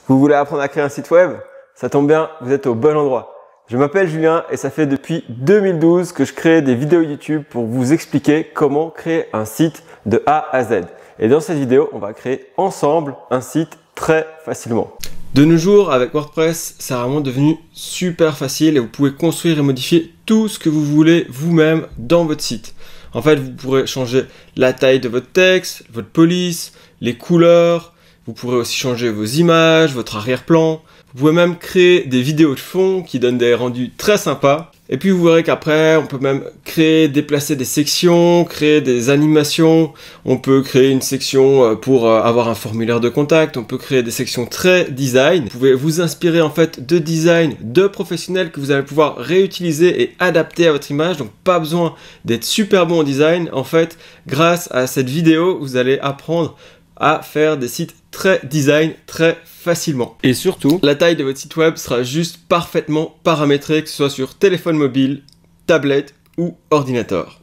Vous voulez apprendre à créer un site web? Ça tombe bien, vous êtes au bon endroit. Je m'appelle Julien et ça fait depuis 2012 que je crée des vidéos YouTube pour vous expliquer comment créer un site de A à Z. Et dans cette vidéo, on va créer ensemble un site très facilement. De nos jours, avec WordPress, c'est vraiment devenu super facile et vous pouvez construire et modifier tout ce que vous voulez vous-même dans votre site. En fait, vous pourrez changer la taille de votre texte, votre police, les couleurs. Vous pourrez aussi changer vos images, votre arrière-plan. Vous pouvez même créer des vidéos de fond qui donnent des rendus très sympas. Et puis vous verrez qu'après, on peut même déplacer des sections, créer des animations. On peut créer une section pour avoir un formulaire de contact. On peut créer des sections très design. Vous pouvez vous inspirer en fait de design de professionnels que vous allez pouvoir réutiliser et adapter à votre image. Donc pas besoin d'être super bon en design. En fait, grâce à cette vidéo, vous allez apprendre à faire des sites très design très facilement. Et surtout, la taille de votre site web sera juste parfaitement paramétrée, que ce soit sur téléphone mobile, tablette ou ordinateur.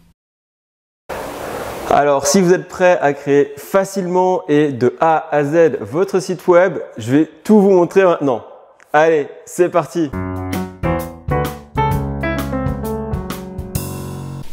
Alors, si vous êtes prêt à créer facilement et de A à Z votre site web, je vais tout vous montrer maintenant. Allez, c'est parti!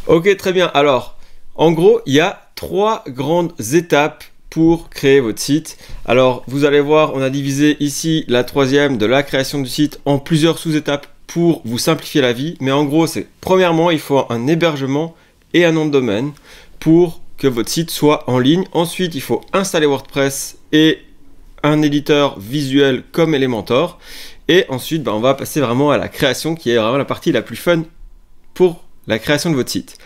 Ok, très bien. Alors, en gros, il y a 3 grandes étapes pour créer votre site. Alors vous allez voir, on a divisé ici la 3e de la création du site en plusieurs sous-étapes pour vous simplifier la vie. Mais en gros, c'est premièrement, il faut un hébergement et un nom de domaine pour que votre site soit en ligne. Ensuite, il faut installer WordPress et un éditeur visuel comme Elementor. Et ensuite, on va passer vraiment à la création qui est vraiment la partie la plus fun pour la création de votre site.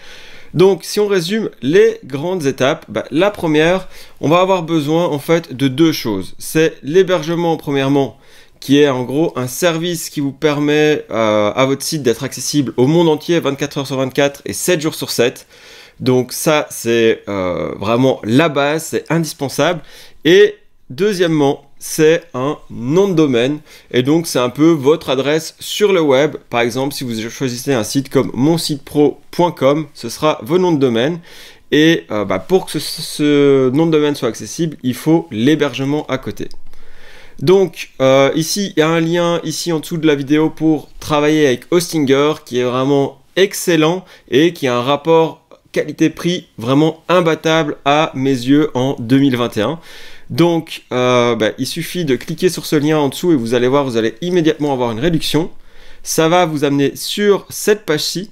Donc, si on résume les grandes étapes, la première, on va avoir besoin en fait de 2 choses. C'est l'hébergement premièrement, qui est en gros un service qui vous permet à votre site d'être accessible au monde entier 24 heures sur 24 et 7 jours sur 7. Donc ça, c'est vraiment la base, c'est indispensable. Et deuxièmement, c'est un nom de domaine et donc c'est un peu votre adresse sur le web. Par exemple, si vous choisissez un site comme monsitepro.com, ce sera vos noms de domaine et pour que ce nom de domaine soit accessible, il faut l'hébergement à côté. Donc ici, il y a un lien ici en dessous de la vidéo pour travailler avec Hostinger qui est vraiment excellent et qui a un rapport qualité-prix vraiment imbattable à mes yeux en 2021. Donc, il suffit de cliquer sur ce lien en dessous et vous allez voir, vous allez immédiatement avoir une réduction. Ça va vous amener sur cette page-ci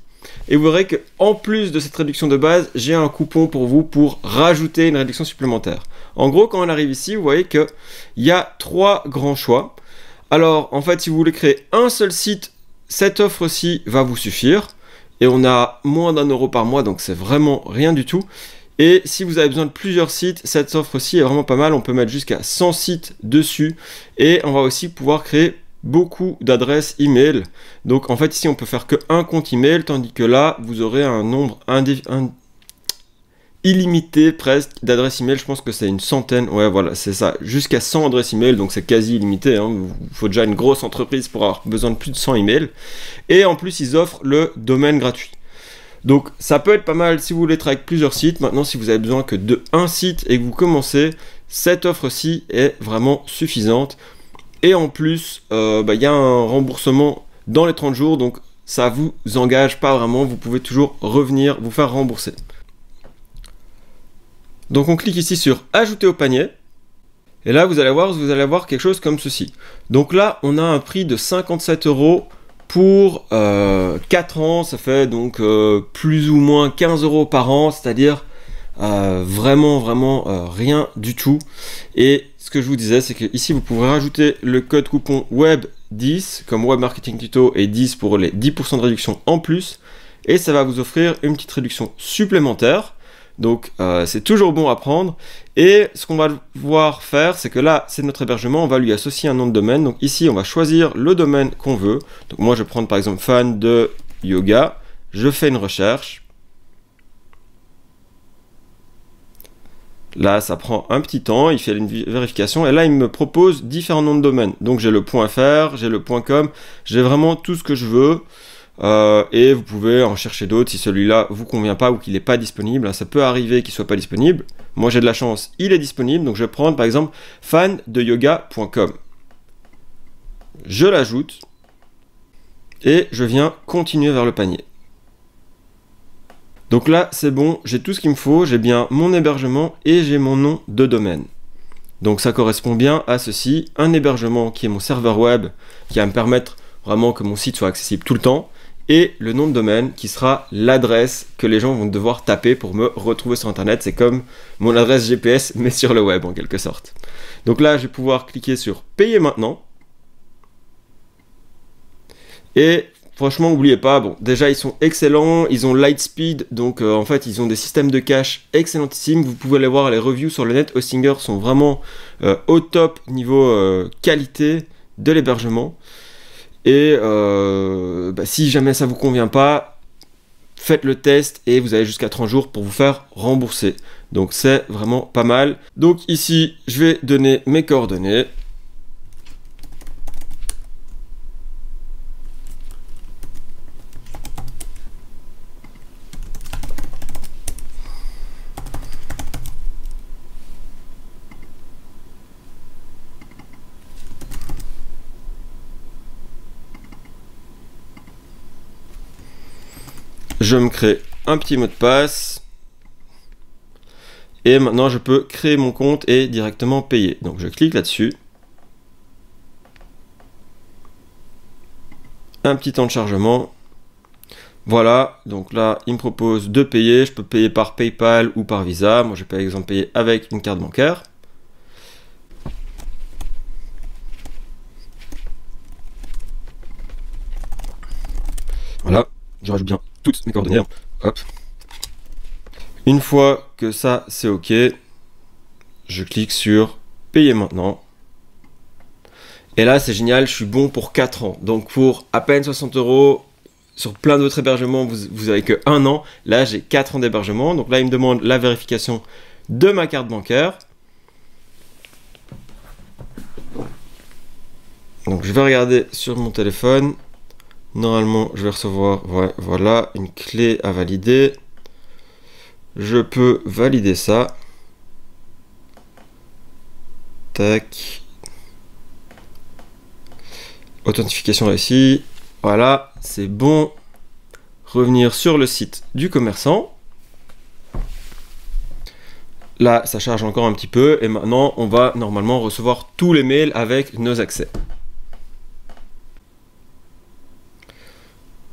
et vous verrez qu'en plus de cette réduction de base, j'ai un coupon pour vous pour rajouter une réduction supplémentaire. En gros, quand on arrive ici, vous voyez qu'il y a 3 grands choix. Alors, en fait, si vous voulez créer un seul site, cette offre-ci va vous suffire. Et on a moins d'1 € par mois, donc c'est vraiment rien du tout. Et si vous avez besoin de plusieurs sites, cette offre-ci est vraiment pas mal. On peut mettre jusqu'à 100 sites dessus. Et on va aussi pouvoir créer beaucoup d'adresses email. Donc en fait ici on peut faire qu'un compte email, tandis que là vous aurez un nombre illimité presque d'adresses email. Je pense que c'est une centaine. Ouais voilà, c'est ça. Jusqu'à 100 adresses email, donc c'est quasi illimité. Il faut déjà une grosse entreprise pour avoir besoin de plus de 100 emails. Et en plus ils offrent le domaine gratuit. Donc ça peut être pas mal si vous voulez travailler avec plusieurs sites. Maintenant, si vous avez besoin que de un site et que vous commencez, cette offre-ci est vraiment suffisante. Et en plus, y a un remboursement dans les 30 jours, donc ça vous engage pas vraiment. Vous pouvez toujours revenir vous faire rembourser. Donc on clique ici sur ajouter au panier. Et là, vous allez voir quelque chose comme ceci. Donc là, on a un prix de 57 € pour 4 ans, ça fait donc plus ou moins 15 € par an, c'est-à-dire vraiment rien du tout. Et ce que je vous disais, c'est que ici vous pouvez rajouter le code coupon WEB10 comme Web Marketing Tuto et 10 pour les 10% de réduction en plus. Et ça va vous offrir une petite réduction supplémentaire. Donc c'est toujours bon à prendre. Et ce qu'on va devoir faire, c'est que là, c'est notre hébergement, on va lui associer un nom de domaine. Donc ici, on va choisir le domaine qu'on veut. Donc moi, je vais prendre par exemple fan de yoga. Je fais une recherche. Là, ça prend un petit temps, il fait une vérification. Et là, il me propose différents noms de domaine. Donc j'ai le .fr, j'ai le .com, j'ai vraiment tout ce que je veux. Et vous pouvez en chercher d'autres si celui-là vous convient pas ou qu'il n'est pas disponible. Ça peut arriver qu'il soit pas disponible. Moi j'ai de la chance, il est disponible, donc je vais prendre par exemple fan de yoga.com. je l'ajoute et je viens continuer vers le panier. Donc là, c'est bon, j'ai tout ce qu'il me faut, j'ai bien mon hébergement et j'ai mon nom de domaine. Donc ça correspond bien à ceci, un hébergement qui est mon serveur web, qui va me permettre vraiment que mon site soit accessible tout le temps, et le nom de domaine qui sera l'adresse que les gens vont devoir taper pour me retrouver sur internet. C'est comme mon adresse GPS mais sur le web en quelque sorte. Donc là, je vais pouvoir cliquer sur payer maintenant. Et franchement, n'oubliez pas, bon, déjà ils sont excellents, ils ont Lightspeed, donc en fait ils ont des systèmes de cache excellentissimes. Vous pouvez aller voir les reviews sur le net. Hostinger sont vraiment au top niveau qualité de l'hébergement. Et si jamais ça vous convient pas, faites le test et vous avez jusqu'à 30 jours pour vous faire rembourser. Donc c'est vraiment pas mal. Donc ici, je vais donner mes coordonnées. Je me crée un petit mot de passe. Et maintenant, je peux créer mon compte et directement payer. Donc, je clique là-dessus. Un petit temps de chargement. Voilà. Donc là, il me propose de payer. Je peux payer par PayPal ou par Visa. Moi, je vais par exemple payer avec une carte bancaire. Voilà. Je rajoute bien toutes mes coordonnées. Hop. Une fois que ça c'est ok, je clique sur payer maintenant. Et là c'est génial, je suis bon pour 4 ans. Donc pour à peine 60 €, sur plein d'autres hébergements, vous avez que 1 an. Là j'ai 4 ans d'hébergement. Donc là il me demande la vérification de ma carte bancaire. Donc je vais regarder sur mon téléphone. Normalement, je vais recevoir, ouais, voilà, une clé à valider. Je peux valider ça. Tac. Authentification réussie. Voilà, c'est bon. Revenir sur le site du commerçant. Là, ça charge encore un petit peu. Et maintenant, on va normalement recevoir tous les mails avec nos accès.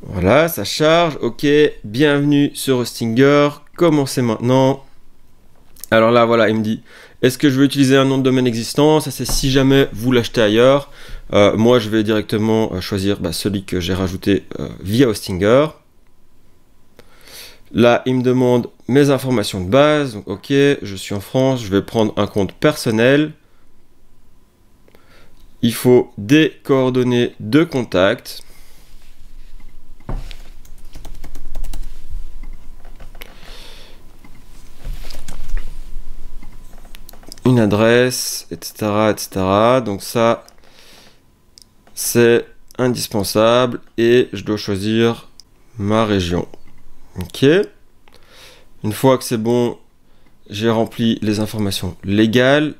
Voilà, ça charge, ok, bienvenue sur Hostinger, commencez maintenant. Alors là, voilà, il me dit, est-ce que je veux utiliser un nom de domaine existant? Ça, c'est si jamais vous l'achetez ailleurs. Moi, je vais directement choisir celui que j'ai rajouté via Hostinger. Là, il me demande mes informations de base. Donc, ok, je suis en France, je vais prendre un compte personnel. Il faut des coordonnées de contact. Une adresse, etc., etc. Donc ça, c'est indispensable et je dois choisir ma région. Ok. Une fois que c'est bon, j'ai rempli les informations légales.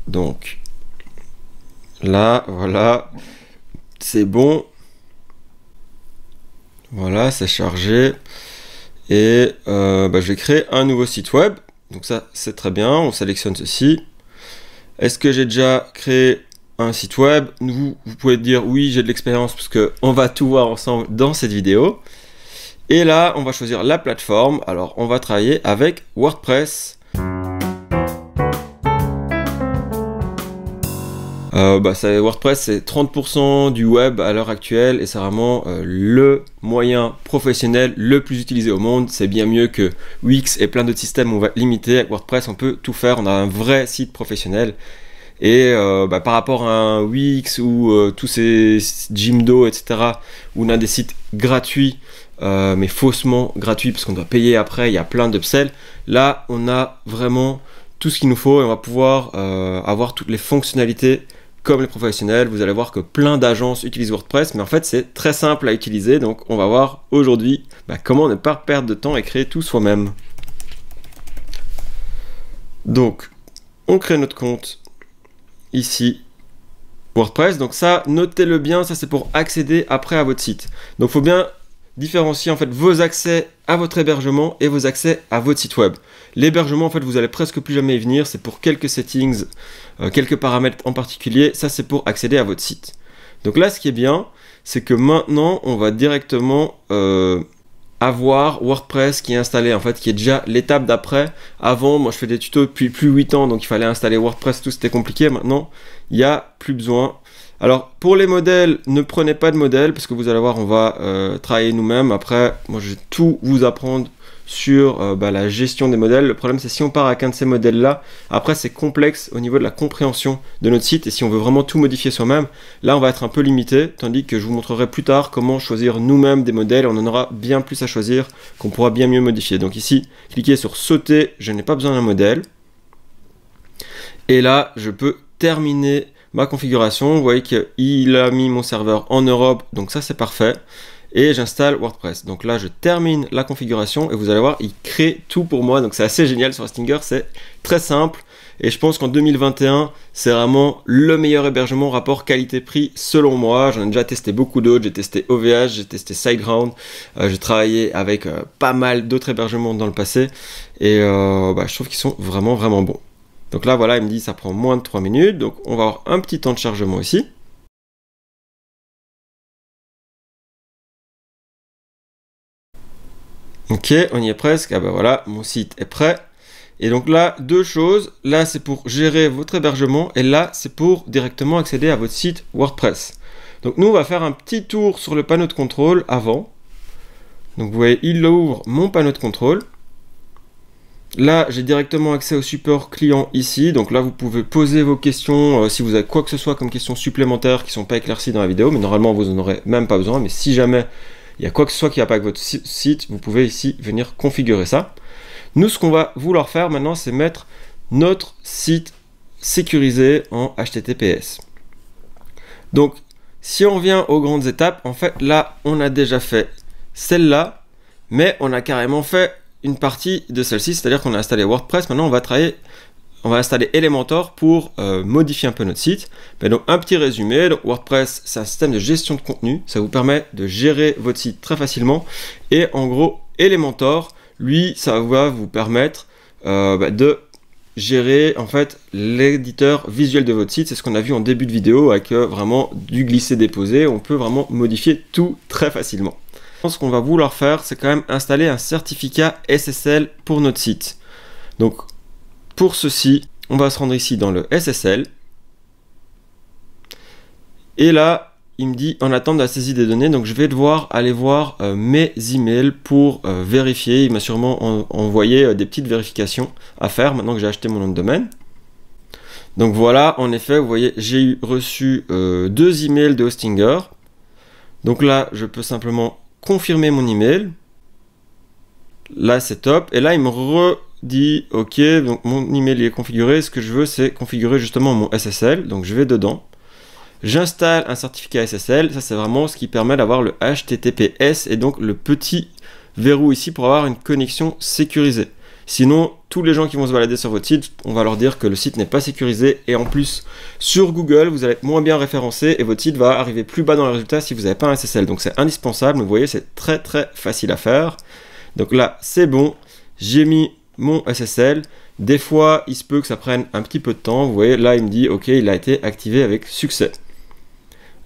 Donc là, voilà, c'est bon. Voilà, c'est chargé. Et je vais créer un nouveau site web. Donc ça, c'est très bien. On sélectionne ceci. Est-ce que j'ai déjà créé un site web? Vous pouvez dire oui, j'ai de l'expérience parce qu'on va tout voir ensemble dans cette vidéo. Et là, on va choisir la plateforme. Alors, on va travailler avec WordPress. WordPress, c'est 30% du web à l'heure actuelle et c'est vraiment le moyen professionnel le plus utilisé au monde. C'est bien mieux que Wix et plein d'autres systèmes où on va limiter. Avec WordPress, on peut tout faire. On a un vrai site professionnel. Et par rapport à un Wix ou tous ces Jimdo, etc., où on a des sites gratuits, mais faussement gratuits parce qu'on doit payer après, il y a plein d'upsells. Là, on a vraiment tout ce qu'il nous faut et on va pouvoir avoir toutes les fonctionnalités comme les professionnels. Vous allez voir que plein d'agences utilisent WordPress, mais en fait c'est très simple à utiliser. Donc on va voir aujourd'hui comment ne pas perdre de temps et créer tout soi-même. Donc on crée notre compte ici. WordPress. Donc ça, notez-le bien, ça c'est pour accéder après à votre site. Donc il faut bien différencier en fait vos accès à votre hébergement et vos accès à votre site web. L'hébergement, en fait, vous allez presque plus jamais y venir, c'est pour quelques settings, quelques paramètres en particulier, ça c'est pour accéder à votre site. Donc là, ce qui est bien, c'est que maintenant, on va directement avoir WordPress qui est installé, en fait, qui est déjà l'étape d'après. Avant, moi je fais des tutos depuis plus de 8 ans, donc il fallait installer WordPress, tout c'était compliqué. Maintenant, il n'y a plus besoin. Alors, pour les modèles, ne prenez pas de modèles, parce que vous allez voir, on va travailler nous-mêmes. Après, moi, je vais tout vous apprendre sur la gestion des modèles. Le problème, c'est si on part avec un de ces modèles-là, après, c'est complexe au niveau de la compréhension de notre site. Et si on veut vraiment tout modifier soi-même, là, on va être un peu limité. Tandis que je vous montrerai plus tard comment choisir nous-mêmes des modèles. On en aura bien plus à choisir, qu'on pourra bien mieux modifier. Donc ici, cliquez sur sauter. Je n'ai pas besoin d'un modèle. Et là, je peux terminer ma configuration. Vous voyez qu'il a mis mon serveur en Europe, donc ça c'est parfait. Et j'installe WordPress. Donc là, je termine la configuration et vous allez voir, il crée tout pour moi. Donc c'est assez génial sur Hostinger, c'est très simple. Et je pense qu'en 2021, c'est vraiment le meilleur hébergement rapport qualité-prix selon moi. J'en ai déjà testé beaucoup d'autres. J'ai testé OVH, j'ai testé SiteGround. J'ai travaillé avec pas mal d'autres hébergements dans le passé. Et je trouve qu'ils sont vraiment, vraiment bons. Donc là, voilà, il me dit ça prend moins de 3 minutes. Donc on va avoir un petit temps de chargement ici. Ok, on y est presque. Ah ben voilà, mon site est prêt. Et donc là, deux choses. Là, c'est pour gérer votre hébergement. Et là, c'est pour directement accéder à votre site WordPress. Donc nous, on va faire un petit tour sur le panneau de contrôle avant. Donc vous voyez, il ouvre mon panneau de contrôle. Là, j'ai directement accès au support client ici. Donc là, vous pouvez poser vos questions si vous avez quoi que ce soit comme questions supplémentaires qui ne sont pas éclaircies dans la vidéo. Mais normalement, vous n'en aurez même pas besoin. Mais si jamais il y a quoi que ce soit qui ne va pas avec votre site, vous pouvez ici venir configurer ça. Nous, ce qu'on va vouloir faire maintenant, c'est mettre notre site sécurisé en HTTPS. Donc, si on revient aux grandes étapes, en fait, là, on a déjà fait celle-là, mais on a carrément fait une partie de celle-ci, c'est-à-dire qu'on a installé WordPress. Maintenant, on va installer Elementor pour modifier un peu notre site. Mais donc, un petit résumé. Donc, WordPress, c'est un système de gestion de contenu. Ça vous permet de gérer votre site très facilement. Et en gros, Elementor, lui, ça va vous permettre de gérer en fait l'éditeur visuel de votre site. C'est ce qu'on a vu en début de vidéo avec vraiment du glisser-déposer. On peut vraiment modifier tout très facilement. Ce qu'on va vouloir faire, c'est quand même installer un certificat SSL pour notre site. Donc, pour ceci, on va se rendre ici dans le SSL. Et là, il me dit en attente de la saisie des données. Donc, je vais devoir aller voir mes emails pour vérifier. Il m'a sûrement envoyé des petites vérifications à faire maintenant que j'ai acheté mon nom de domaine. Donc voilà, en effet, vous voyez, j'ai reçu 2 emails de Hostinger. Donc là, je peux simplement confirmer mon email. Là, c'est top. Et là, il me redit, ok, donc mon email est configuré. Ce que je veux, c'est configurer justement mon SSL. Donc, je vais dedans. J'installe un certificat SSL. Ça, c'est vraiment ce qui permet d'avoir le HTTPS et donc le petit verrou ici pour avoir une connexion sécurisée. Sinon, tous les gens qui vont se balader sur votre site, on va leur dire que le site n'est pas sécurisé. Et en plus, sur Google, vous allez être moins bien référencé et votre site va arriver plus bas dans les résultats si vous n'avez pas un SSL. Donc c'est indispensable. Vous voyez, c'est très très facile à faire. Donc là, c'est bon. J'ai mis mon SSL. Des fois, il se peut que ça prenne un petit peu de temps. Vous voyez, là, il me dit, OK, il a été activé avec succès.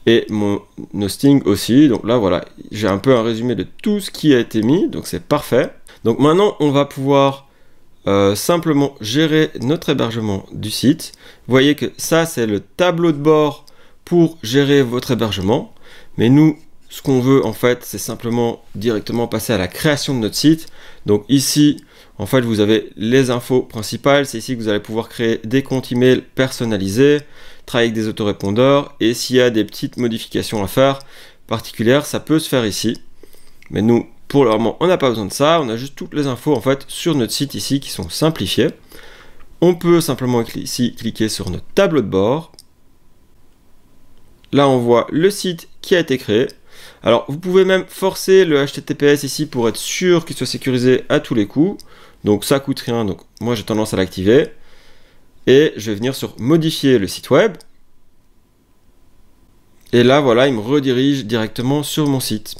Et mon hosting aussi. Donc là, voilà, j'ai un peu un résumé de tout ce qui a été mis. Donc c'est parfait. Donc maintenant, on va pouvoir simplement gérer notre hébergement du site. Vous voyez que ça, c'est le tableau de bord pour gérer votre hébergement. Mais nous, ce qu'on veut, en fait, c'est simplement directement passer à la création de notre site. Donc ici, en fait, vous avez les infos principales. C'est ici que vous allez pouvoir créer des comptes email personnalisés, travailler avec des autorépondeurs. Et s'il y a des petites modifications à faire particulières, ça peut se faire ici. Mais nous, pour le moment, on n'a pas besoin de ça. On a juste toutes les infos en fait sur notre site ici qui sont simplifiées. On peut simplement ici cliquer sur notre tableau de bord. Là, on voit le site qui a été créé. Alors, vous pouvez même forcer le HTTPS ici pour être sûr qu'il soit sécurisé à tous les coups. Donc, ça coûte rien. Donc, moi, j'ai tendance à l'activer. Et je vais venir sur modifier le site web. Et là, voilà, il me redirige directement sur mon site.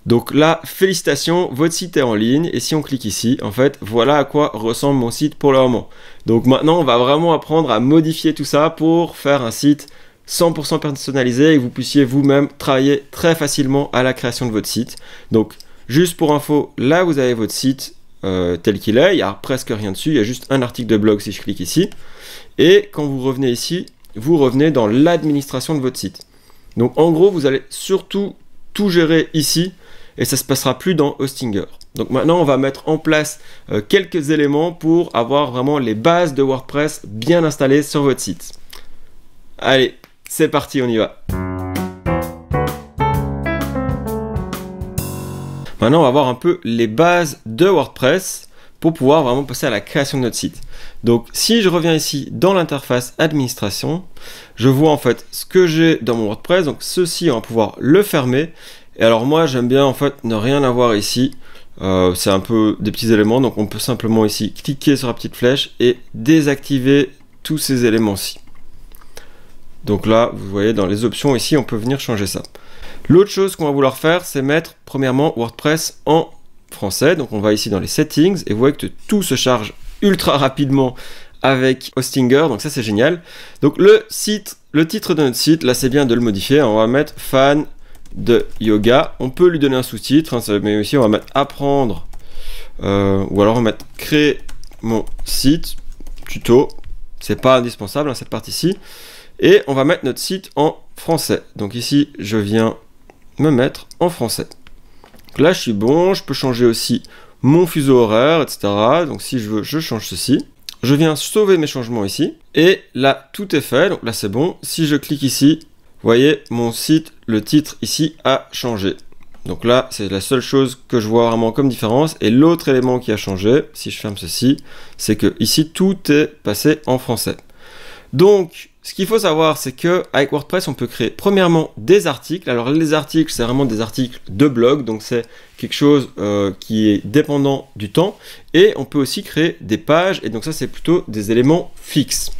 Donc là, félicitations, votre site est en ligne. Et si on clique ici, en fait, voilà à quoi ressemble mon site pour le moment. Donc maintenant, on va vraiment apprendre à modifier tout ça pour faire un site 100% personnalisé et que vous puissiez vous-même travailler très facilement à la création de votre site. Donc, juste pour info, là, vous avez votre site tel qu'il est. Il n'y a presque rien dessus. Il y a juste un article de blog si je clique ici. Et quand vous revenez ici, vous revenez dans l'administration de votre site. Donc, en gros, vous allez surtout tout gérer ici et ça ne se passera plus dans Hostinger. Donc maintenant, on va mettre en place quelques éléments pour avoir vraiment les bases de WordPress bien installées sur votre site. Allez, c'est parti, on y va. Maintenant, on va voir un peu les bases de WordPress pour pouvoir vraiment passer à la création de notre site. Donc, si je reviens ici dans l'interface administration, je vois en fait ce que j'ai dans mon WordPress. Donc, ceci, on va pouvoir le fermer. Et alors, moi, j'aime bien en fait ne rien avoir ici. C'est un peu des petits éléments. Donc, on peut simplement ici cliquer sur la petite flèche et désactiver tous ces éléments-ci. Donc là, vous voyez dans les options ici, on peut venir changer ça. L'autre chose qu'on va vouloir faire, c'est mettre premièrement WordPress en français. Donc on va ici dans les settings et vous voyez que tout se charge ultra rapidement avec Hostinger. Donc ça c'est génial. Donc le titre de notre site, là c'est bien de le modifier. On va mettre fan de yoga. On peut lui donner un sous-titre, hein, mais aussi on va mettre apprendre ou alors on va mettre créer mon site tuto. C'est pas indispensable hein, cette partie-ci. Et on va mettre notre site en français. Donc ici, je viens me mettre en français. Donc là, je suis bon. Je peux changer aussi mon fuseau horaire, etc. Donc si je veux, je change ceci. Je viens sauver mes changements ici. Et là, tout est fait. Donc là, c'est bon. Si je clique ici, vous voyez, mon site, le titre ici a changé. Donc là, c'est la seule chose que je vois vraiment comme différence. Et l'autre élément qui a changé, si je ferme ceci, c'est que ici, tout est passé en français. Donc, ce qu'il faut savoir, c'est que avec WordPress, on peut créer premièrement des articles. Alors, les articles, c'est vraiment des articles de blog, donc c'est quelque chose qui est dépendant du temps. Et on peut aussi créer des pages, et donc ça, c'est plutôt des éléments fixes.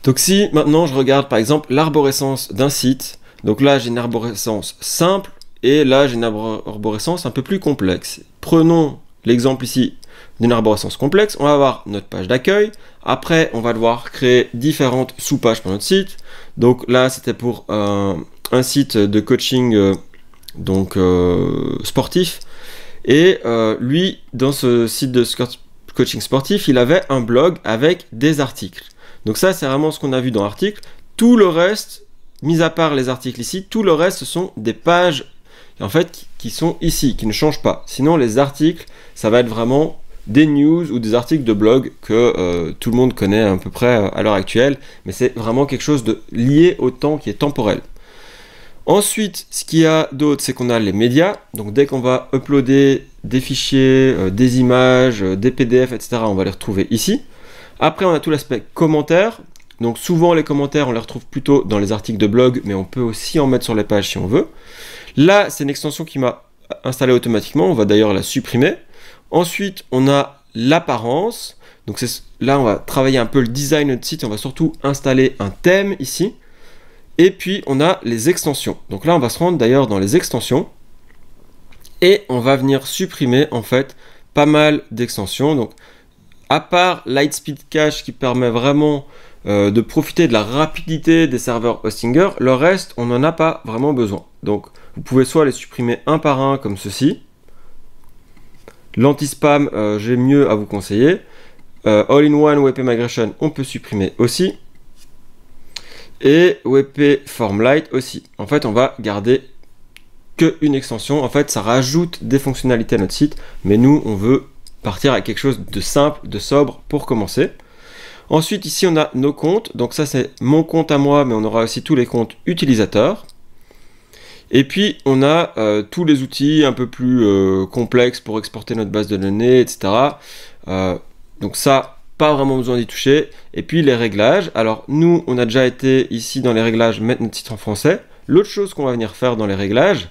Donc, si maintenant je regarde par exemple l'arborescence d'un site, donc là, j'ai une arborescence simple, et là, j'ai une arborescence un peu plus complexe. Prenons l'exemple ici d'une arborescence complexe. On va avoir notre page d'accueil. Après, on va devoir créer différentes sous-pages pour notre site. Donc là, c'était pour un site de coaching sportif. Et lui, dans ce site de coaching sportif, il avait un blog avec des articles. Donc ça, c'est vraiment ce qu'on a vu dans l'article. Tout le reste, mis à part les articles ici, tout le reste, ce sont des pages en fait qui sont ici, qui ne changent pas. Sinon, les articles, ça va être vraiment des news ou des articles de blog que tout le monde connaît à peu près à l'heure actuelle, mais c'est vraiment quelque chose de lié au temps qui est temporel. Ensuite, ce qu'il y a d'autre, c'est qu'on a les médias. Donc dès qu'on va uploader des fichiers, des images, des PDF, etc., on va les retrouver ici. Après, on a tout l'aspect commentaires. Donc souvent, les commentaires, on les retrouve plutôt dans les articles de blog, mais on peut aussi en mettre sur les pages si on veut. Là, c'est une extension qui m'a installée automatiquement. On va d'ailleurs la supprimer. Ensuite, on a l'apparence. Donc là, on va travailler un peu le design de notre site. On va surtout installer un thème ici. Et puis, on a les extensions. Donc là, on va se rendre d'ailleurs dans les extensions. Et on va venir supprimer, en fait, pas mal d'extensions. Donc, à part Lightspeed Cache qui permet vraiment de profiter de la rapidité des serveurs Hostinger, le reste, on n'en a pas vraiment besoin. Donc, vous pouvez soit les supprimer un par un comme ceci. L'anti-spam, j'ai mieux à vous conseiller. All-in-one WP Migration, on peut supprimer aussi. Et WP Formlite aussi. En fait, on va garder qu'une extension. En fait, ça rajoute des fonctionnalités à notre site. Mais nous, on veut partir avec quelque chose de simple, de sobre pour commencer. Ensuite, ici, on a nos comptes. Donc ça, c'est mon compte à moi, mais on aura aussi tous les comptes utilisateurs. Et puis, on a tous les outils un peu plus complexes pour exporter notre base de données, etc. Donc ça, pas vraiment besoin d'y toucher. Et puis, les réglages. Alors, nous, on a déjà été ici dans les réglages, mettre notre titre en français. L'autre chose qu'on va venir faire dans les réglages,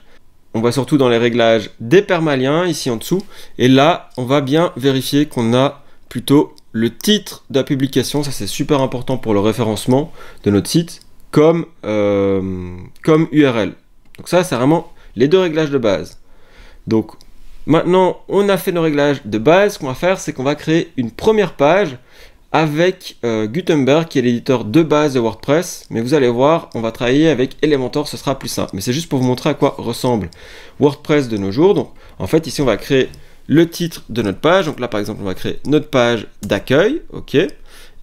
on va surtout dans les réglages des permaliens, ici en dessous. Et là, on va bien vérifier qu'on a plutôt le titre de la publication. Ça, c'est super important pour le référencement de notre site. comme URL. Donc ça, c'est vraiment les deux réglages de base. Donc maintenant, on a fait nos réglages de base. Ce qu'on va faire, c'est qu'on va créer une première page avec Gutenberg, qui est l'éditeur de base de WordPress. Mais vous allez voir, on va travailler avec Elementor, ce sera plus simple. Mais c'est juste pour vous montrer à quoi ressemble WordPress de nos jours. Donc en fait, ici, on va créer le titre de notre page. Donc là, par exemple, on va créer notre page d'accueil. OK.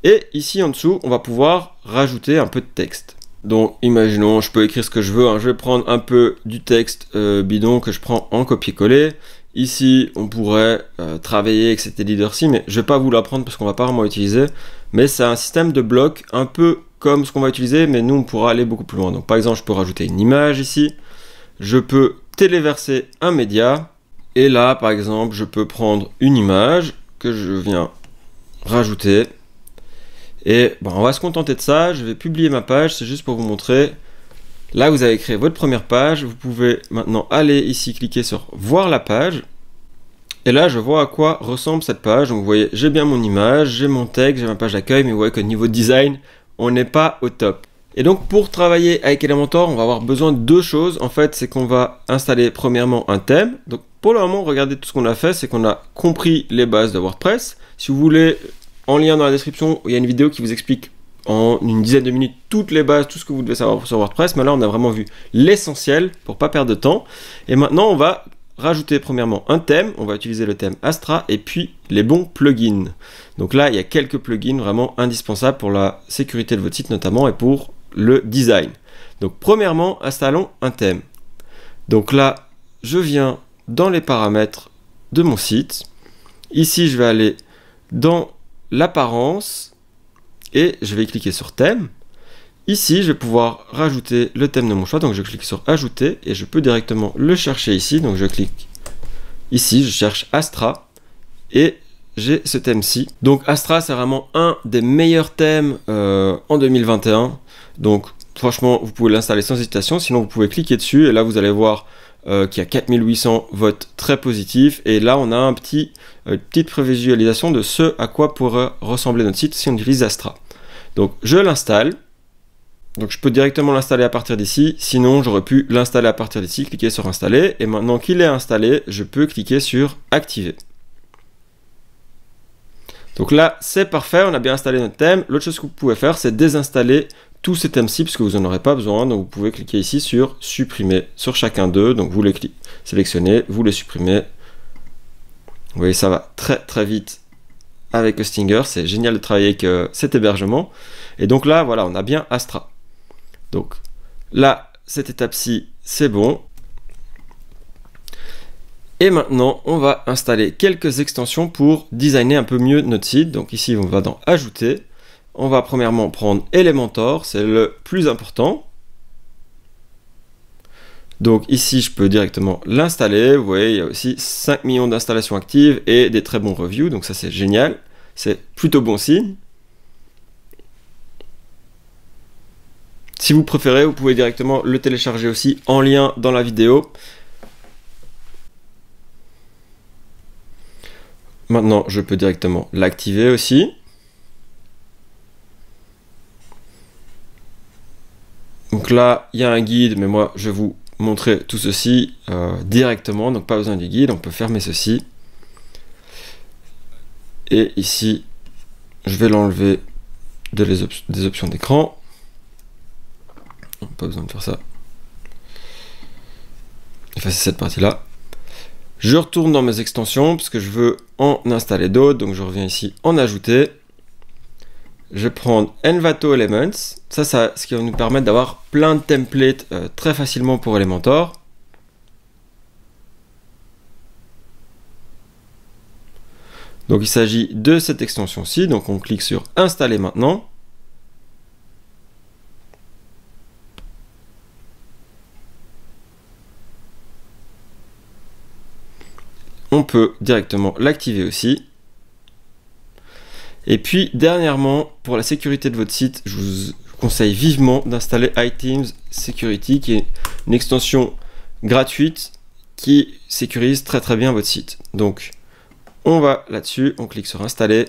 Et ici, en dessous, on va pouvoir rajouter un peu de texte. Donc, imaginons, je peux écrire ce que je veux. Hein. Je vais prendre un peu du texte bidon que je prends en copier-coller. Ici, on pourrait travailler avec cet éditeur-ci, mais je ne vais pas vous l'apprendre parce qu'on ne va pas vraiment l'utiliser. Mais c'est un système de blocs un peu comme ce qu'on va utiliser, mais nous, on pourra aller beaucoup plus loin. Donc, par exemple, je peux rajouter une image ici. Je peux téléverser un média. Et là, par exemple, je peux prendre une image que je viens rajouter. Et bon, on va se contenter de ça. Je vais publier ma page. C'est juste pour vous montrer. Là, vous avez créé votre première page. Vous pouvez maintenant aller ici, cliquer sur voir la page. Et là, je vois à quoi ressemble cette page. Donc, vous voyez, j'ai bien mon image, j'ai mon texte, j'ai ma page d'accueil. Mais vous voyez qu'au niveau design, on n'est pas au top. Et donc, pour travailler avec Elementor, on va avoir besoin de deux choses. En fait, c'est qu'on va installer premièrement un thème. Donc, pour le moment, regardez tout ce qu'on a fait. C'est qu'on a compris les bases de WordPress. Si vous voulez, en lien dans la description, il y a une vidéo qui vous explique en une dizaine de minutes toutes les bases, tout ce que vous devez savoir sur WordPress. Mais là, on a vraiment vu l'essentiel pour pas perdre de temps. Et maintenant, on va rajouter premièrement un thème. On va utiliser le thème Astra et puis les bons plugins. Donc là, il y a quelques plugins vraiment indispensables pour la sécurité de votre site notamment et pour le design. Donc premièrement, installons un thème. Donc là, je viens dans les paramètres de mon site. Ici, je vais aller dans l'apparence et je vais cliquer sur thème. Ici, je vais pouvoir rajouter le thème de mon choix. Donc, je clique sur ajouter et je peux directement le chercher ici. Donc, je clique ici, je cherche Astra et j'ai ce thème-ci. Donc, Astra, c'est vraiment un des meilleurs thèmes en 2021. Donc, franchement, vous pouvez l'installer sans hésitation. Sinon, vous pouvez cliquer dessus et là, vous allez voir qu'il y a 4800 votes très positifs. Et là, on a une petite prévisualisation de ce à quoi pourrait ressembler notre site si on utilise Astra. Donc, je l'installe. Donc, je peux directement l'installer à partir d'ici. Sinon, j'aurais pu l'installer à partir d'ici, cliquer sur installer. Et maintenant qu'il est installé, je peux cliquer sur activer. Donc là, c'est parfait. On a bien installé notre thème. L'autre chose que vous pouvez faire, c'est désinstaller tous ces thèmes-ci parce que vous n'en aurez pas besoin. Donc, vous pouvez cliquer ici sur supprimer sur chacun d'eux. Donc, vous les sélectionnez, vous les supprimez. Vous voyez, ça va très très vite avec Hostinger. C'est génial de travailler avec cet hébergement. Et donc là, voilà, on a bien Astra. Donc là, cette étape-ci, c'est bon. Et maintenant, on va installer quelques extensions pour designer un peu mieux notre site. Donc ici, on va dans Ajouter. On va premièrement prendre Elementor, c'est le plus important. Donc ici, je peux directement l'installer. Vous voyez, il y a aussi 5 millions d'installations actives et des très bons reviews. Donc ça, c'est génial. C'est plutôt bon signe. Si vous préférez, vous pouvez directement le télécharger aussi en lien dans la vidéo. Maintenant, je peux directement l'activer aussi. Donc là, il y a un guide, mais moi, je vais vous montrer tout ceci directement. Donc pas besoin du guide, on peut fermer ceci. Et ici, je vais l'enlever des options d'écran. Pas besoin de faire ça. Effacer cette partie-là. Je retourne dans mes extensions parce que je veux en installer d'autres. Donc je reviens ici en ajouter. Je vais prendre Envato Elements. Ça, ce qui va nous permettre d'avoir plein de templates très facilement pour Elementor. Donc il s'agit de cette extension-ci. Donc on clique sur Installer maintenant. On peut directement l'activer aussi. Et puis, dernièrement, pour la sécurité de votre site, je vous conseille vivement d'installer iTeams Security, qui est une extension gratuite qui sécurise très très bien votre site. Donc, on va là-dessus, on clique sur Installer.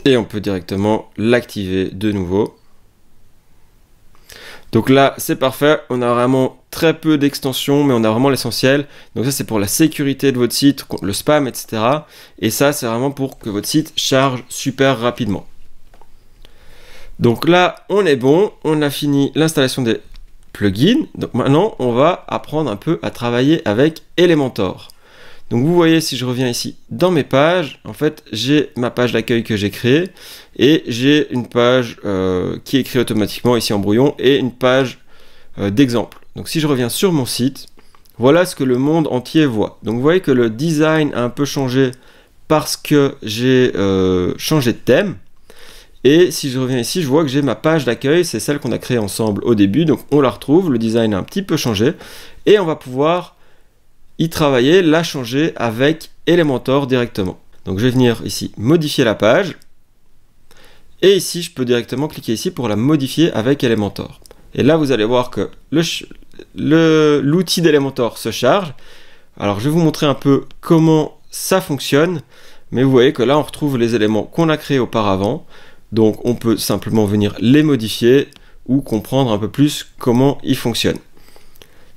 Et on peut directement l'activer de nouveau. Donc là, c'est parfait. On a vraiment très peu d'extensions, mais on a vraiment l'essentiel. Donc ça, c'est pour la sécurité de votre site, contre le spam, etc. Et ça, c'est vraiment pour que votre site charge super rapidement. Donc là, on est bon. On a fini l'installation des plugins. Donc maintenant, on va apprendre un peu à travailler avec Elementor. Donc vous voyez, si je reviens ici dans mes pages, en fait, j'ai ma page d'accueil que j'ai créée et j'ai une page qui est créée automatiquement ici en brouillon et une page d'exemple. Donc si je reviens sur mon site, voilà ce que le monde entier voit. Donc vous voyez que le design a un peu changé parce que j'ai changé de thème. Et si je reviens ici, je vois que j'ai ma page d'accueil, c'est celle qu'on a créée ensemble au début. Donc on la retrouve, le design a un petit peu changé et on va pouvoir y travailler, la changer avec Elementor directement. Donc je vais venir ici modifier la page et ici je peux directement cliquer ici pour la modifier avec Elementor. Et là vous allez voir que l'outil d'Elementor se charge. Alors je vais vous montrer un peu comment ça fonctionne, mais vous voyez que là on retrouve les éléments qu'on a créés auparavant. Donc on peut simplement venir les modifier ou comprendre un peu plus comment ils fonctionnent.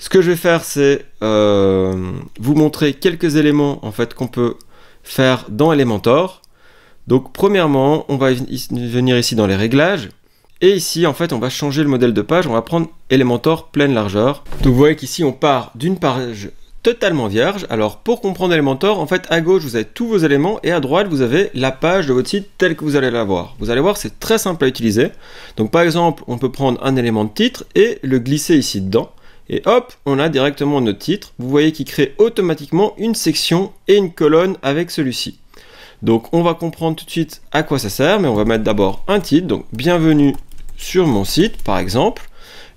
Ce que je vais faire, c'est vous montrer quelques éléments en fait qu'on peut faire dans Elementor. Donc premièrement, on va venir ici dans les réglages. Et ici, en fait, on va changer le modèle de page. On va prendre Elementor pleine largeur. Donc vous voyez qu'ici, on part d'une page totalement vierge. Alors pour comprendre Elementor, en fait, à gauche, vous avez tous vos éléments et à droite, vous avez la page de votre site telle que vous allez la voir. Vous allez voir, c'est très simple à utiliser. Donc par exemple, on peut prendre un élément de titre et le glisser ici dedans. Et hop, on a directement notre titre. Vous voyez qu'il crée automatiquement une section et une colonne avec celui-ci. Donc on va comprendre tout de suite à quoi ça sert, mais on va mettre d'abord un titre. Donc bienvenue sur mon site, par exemple.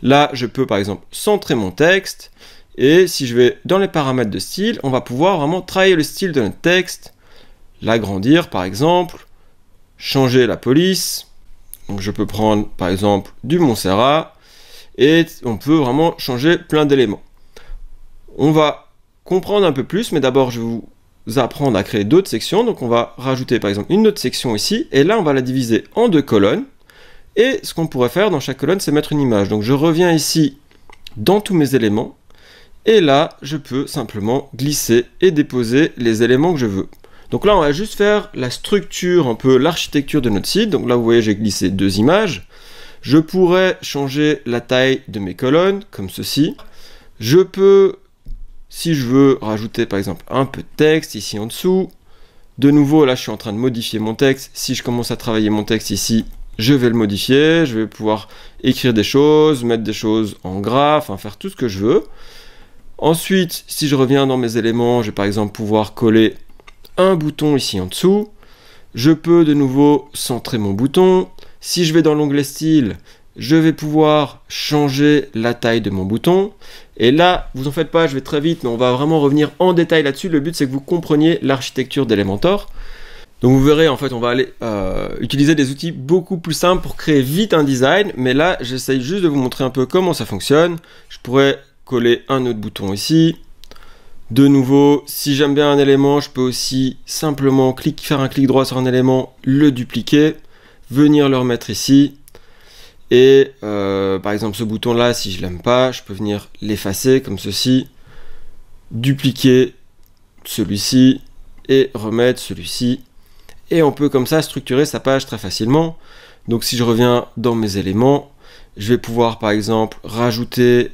Là, je peux par exemple centrer mon texte. Et si je vais dans les paramètres de style, on va pouvoir vraiment travailler le style de notre texte, l'agrandir par exemple, changer la police. Donc je peux prendre par exemple du Montserrat. Et on peut vraiment changer plein d'éléments. On va comprendre un peu plus, mais d'abord je vais vous apprendre à créer d'autres sections. Donc on va rajouter par exemple une autre section ici, et là on va la diviser en 2 colonnes. Et ce qu'on pourrait faire dans chaque colonne, c'est mettre une image. Donc je reviens ici dans tous mes éléments, et là je peux simplement glisser et déposer les éléments que je veux. Donc là on va juste faire la structure, un peu l'architecture de notre site. Donc là vous voyez j'ai glissé 2 images. Je pourrais changer la taille de mes colonnes, comme ceci. Je peux, si je veux, rajouter par exemple un peu de texte ici en dessous. De nouveau, là je suis en train de modifier mon texte. Si je commence à travailler mon texte ici, je vais le modifier. Je vais pouvoir écrire des choses, mettre des choses en gras, enfin faire tout ce que je veux. Ensuite, si je reviens dans mes éléments, je vais par exemple pouvoir coller un bouton ici en dessous. Je peux de nouveau centrer mon bouton. Si je vais dans l'onglet style, je vais pouvoir changer la taille de mon bouton. Et là, vous en faites pas, je vais très vite, mais on va vraiment revenir en détail là-dessus. Le but, c'est que vous compreniez l'architecture d'Elementor. Donc vous verrez, en fait, on va aller utiliser des outils beaucoup plus simples pour créer vite un design. Mais là, j'essaye juste de vous montrer un peu comment ça fonctionne. Je pourrais coller un autre bouton ici. De nouveau, si j'aime bien un élément, je peux aussi simplement faire un clic droit sur un élément, le dupliquer, venir le remettre ici. Et par exemple, ce bouton-là, si je l'aime pas, je peux venir l'effacer comme ceci, dupliquer celui-ci et remettre celui-ci. Et on peut comme ça structurer sa page très facilement. Donc si je reviens dans mes éléments, je vais pouvoir par exemple rajouter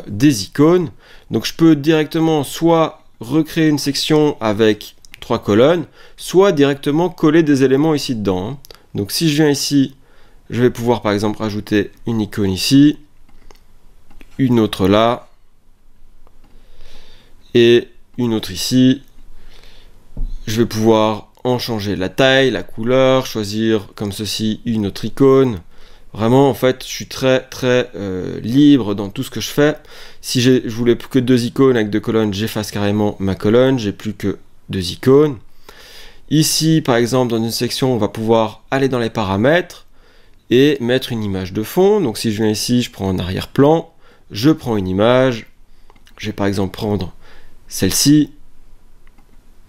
des icônes. Donc je peux directement soit recréer une section avec 3 colonnes, soit directement coller des éléments ici dedans. Donc si je viens ici, je vais pouvoir par exemple rajouter une icône ici, une autre là, et une autre ici. Je vais pouvoir en changer la taille, la couleur, choisir comme ceci une autre icône. Vraiment, en fait, je suis très libre dans tout ce que je fais. Si je voulais plus que 2 icônes avec 2 colonnes, j'efface carrément ma colonne, j'ai plus que 2 icônes. Ici, par exemple, dans une section, on va pouvoir aller dans les paramètres et mettre une image de fond. Donc si je viens ici, je prends un arrière-plan, je prends une image, je vais par exemple prendre celle-ci,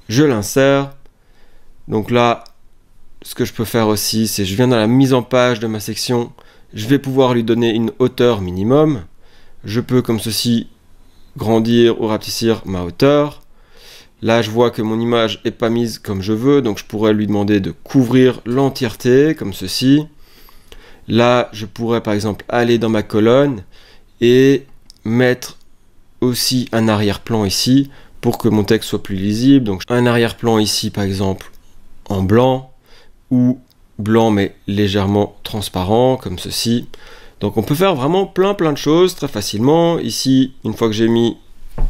je l'insère. Donc là, ce que je peux faire aussi, c'est je viens dans la mise en page de ma section, je vais pouvoir lui donner une hauteur minimum. Je peux comme ceci grandir ou rapetissir ma hauteur. Là, je vois que mon image n'est pas mise comme je veux, donc je pourrais lui demander de couvrir l'entièreté, comme ceci. Là, je pourrais par exemple aller dans ma colonne et mettre aussi un arrière-plan ici pour que mon texte soit plus lisible. Donc un arrière-plan ici par exemple en blanc ou blanc mais légèrement transparent comme ceci. Donc on peut faire vraiment plein de choses très facilement. Ici, une fois que j'ai mis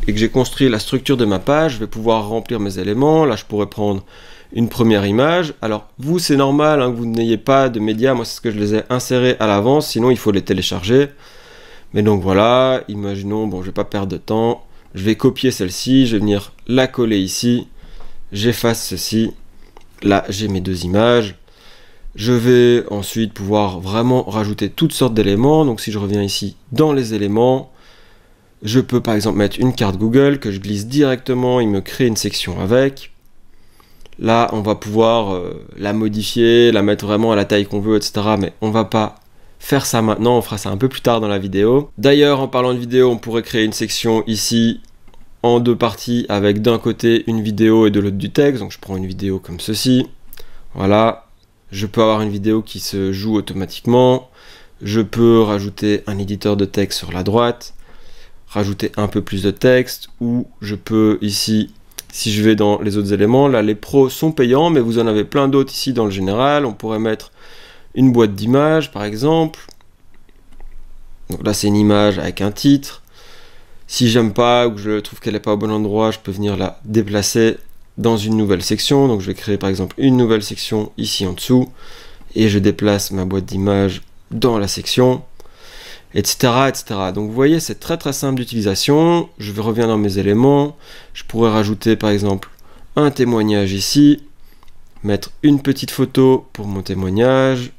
et que j'ai construit la structure de ma page, je vais pouvoir remplir mes éléments. Là, je pourrais prendre une première image. Alors vous, c'est normal hein, que vous n'ayez pas de médias. Moi, c'est ce que je les ai insérés à l'avance, sinon il faut les télécharger. Mais donc voilà, imaginons, bon, je vais pas perdre de temps. Je vais copier celle-ci, je vais venir la coller ici. J'efface ceci. Là, j'ai mes deux images. Je vais ensuite pouvoir vraiment rajouter toutes sortes d'éléments. Donc si je reviens ici dans les éléments, je peux par exemple mettre une carte Google que je glisse directement, il me crée une section avec. Là, on va pouvoir la modifier, la mettre vraiment à la taille qu'on veut, etc. Mais on va pas faire ça maintenant, on fera ça un peu plus tard dans la vidéo. D'ailleurs, en parlant de vidéo, on pourrait créer une section ici en deux parties avec d'un côté une vidéo et de l'autre du texte. Donc je prends une vidéo comme ceci. Voilà. Je peux avoir une vidéo qui se joue automatiquement. Je peux rajouter un éditeur de texte sur la droite, rajouter un peu plus de texte, ou je peux ici, si je vais dans les autres éléments, là les pros sont payants, mais vous en avez plein d'autres ici dans le général. On pourrait mettre une boîte d'images par exemple. Donc là c'est une image avec un titre. Si j'aime pas ou que je trouve qu'elle n'est pas au bon endroit, je peux venir la déplacer dans une nouvelle section. Donc je vais créer par exemple une nouvelle section ici en dessous et je déplace ma boîte d'images dans la section, etc., etc. Donc vous voyez, c'est très simple d'utilisation. Je reviens dans mes éléments. Je pourrais rajouter par exemple un témoignage ici, mettre une petite photo pour mon témoignage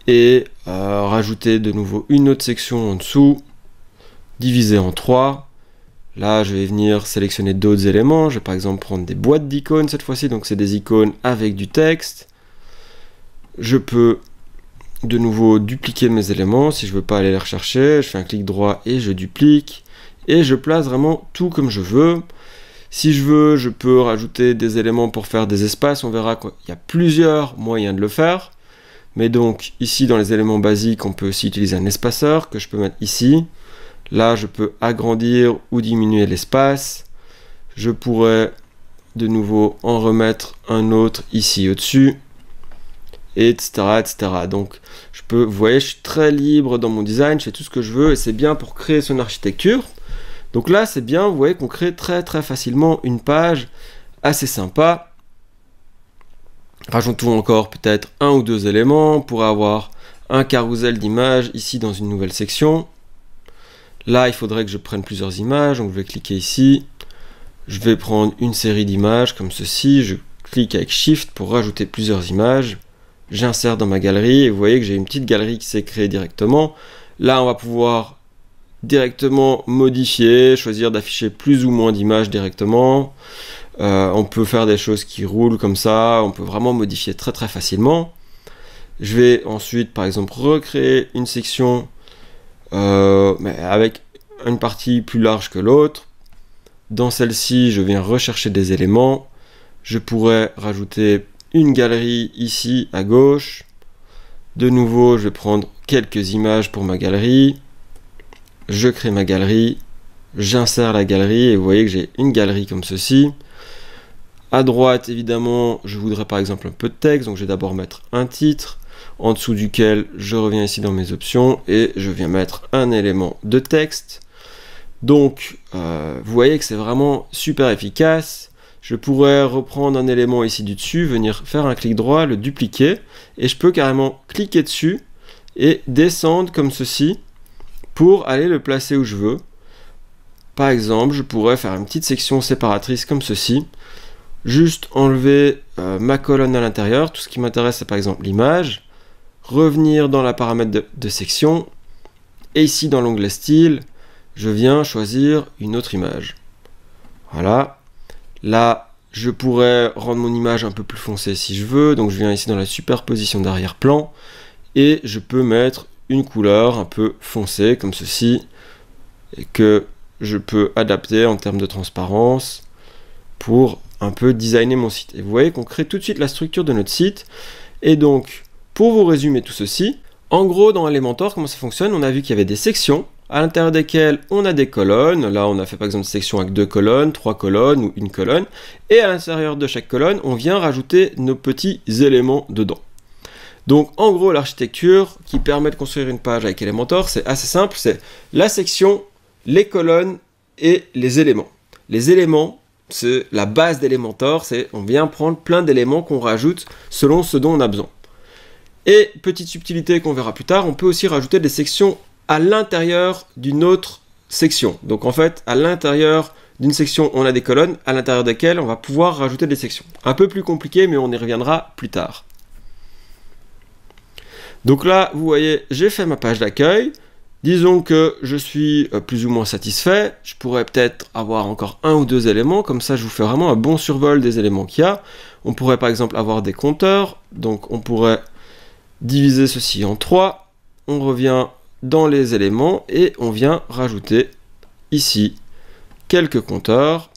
et rajouter de nouveau une autre section en dessous, diviser en 3. Là, je vais venir sélectionner d'autres éléments. Je vais par exemple prendre des boîtes d'icônes cette fois-ci. Donc, c'est des icônes avec du texte. Je peux de nouveau dupliquer mes éléments. Si je ne veux pas aller les rechercher, je fais un clic droit et je duplique. Et je place vraiment tout comme je veux. Si je veux, je peux rajouter des éléments pour faire des espaces. On verra qu'il y a plusieurs moyens de le faire. Mais donc, ici, dans les éléments basiques, on peut aussi utiliser un espaceur que je peux mettre ici. Là, je peux agrandir ou diminuer l'espace. Je pourrais de nouveau en remettre un autre ici au-dessus, etc., etc. Donc, vous voyez, je suis très libre dans mon design, je fais tout ce que je veux et c'est bien pour créer son architecture. Donc là, c'est bien, vous voyez qu'on crée très facilement une page assez sympa. Rajoutons encore peut-être un ou deux éléments pour avoir un carrousel d'images ici dans une nouvelle section. Là, il faudrait que je prenne plusieurs images, donc je vais cliquer ici. Je vais prendre une série d'images comme ceci. Je clique avec Shift pour rajouter plusieurs images. J'insère dans ma galerie et vous voyez que j'ai une petite galerie qui s'est créée directement. Là, on va pouvoir directement modifier, choisir d'afficher plus ou moins d'images directement. On peut faire des choses qui roulent comme ça. On peut vraiment modifier très facilement. Je vais ensuite, par exemple, recréer une section mais avec une partie plus large que l'autre. Dans celle-ci, je viens rechercher des éléments. Je pourrais rajouter une galerie ici à gauche. De nouveau, je vais prendre quelques images pour ma galerie. Je crée ma galerie. J'insère la galerie et vous voyez que j'ai une galerie comme ceci. À droite, évidemment, je voudrais par exemple un peu de texte. Donc je vais d'abord mettre un titre, en dessous duquel je reviens ici dans mes options et je viens mettre un élément de texte. Donc vous voyez que c'est vraiment super efficace. Je pourrais reprendre un élément ici du dessus, venir faire un clic droit, le dupliquer et je peux carrément cliquer dessus et descendre comme ceci pour aller le placer où je veux. Par exemple, je pourrais faire une petite section séparatrice comme ceci, juste enlever ma colonne à l'intérieur. Tout ce qui m'intéresse, c'est par exemple l'image. Revenir dans la paramètre de section et ici dans l'onglet style je viens choisir une autre image. Voilà, là Je pourrais rendre mon image un peu plus foncée si je veux. Donc je viens ici dans la superposition d'arrière-plan. Et je peux mettre une couleur un peu foncée comme ceci. Et que je peux adapter en termes de transparence pour un peu designer mon site. Et vous voyez qu'on crée tout de suite la structure de notre site. Et donc, pour vous résumer tout ceci, en gros, dans Elementor, comment ça fonctionne? On a vu qu'il y avait des sections, à l'intérieur desquelles on a des colonnes. Là, on a fait par exemple une section avec 2 colonnes, 3 colonnes ou une colonne. Et à l'intérieur de chaque colonne, on vient rajouter nos petits éléments dedans. Donc, en gros, l'architecture qui permet de construire une page avec Elementor, c'est assez simple. C'est la section, les colonnes et les éléments. Les éléments, c'est la base d'Elementor, c'est on vient prendre plein d'éléments qu'on rajoute selon ce dont on a besoin. Et petite subtilité qu'on verra plus tard, on peut aussi rajouter des sections à l'intérieur d'une autre section. Donc en fait, à l'intérieur d'une section, on a des colonnes à l'intérieur desquelles on va pouvoir rajouter des sections. Un peu plus compliqué, mais on y reviendra plus tard. Donc là, vous voyez, j'ai fait ma page d'accueil. Disons que je suis plus ou moins satisfait, je pourrais peut-être avoir encore 1 ou 2 éléments, comme ça je vous fais vraiment un bon survol des éléments qu'il y a. On pourrait par exemple avoir des compteurs, donc on pourrait diviser ceci en 3, on revient dans les éléments et on vient rajouter ici quelques compteurs.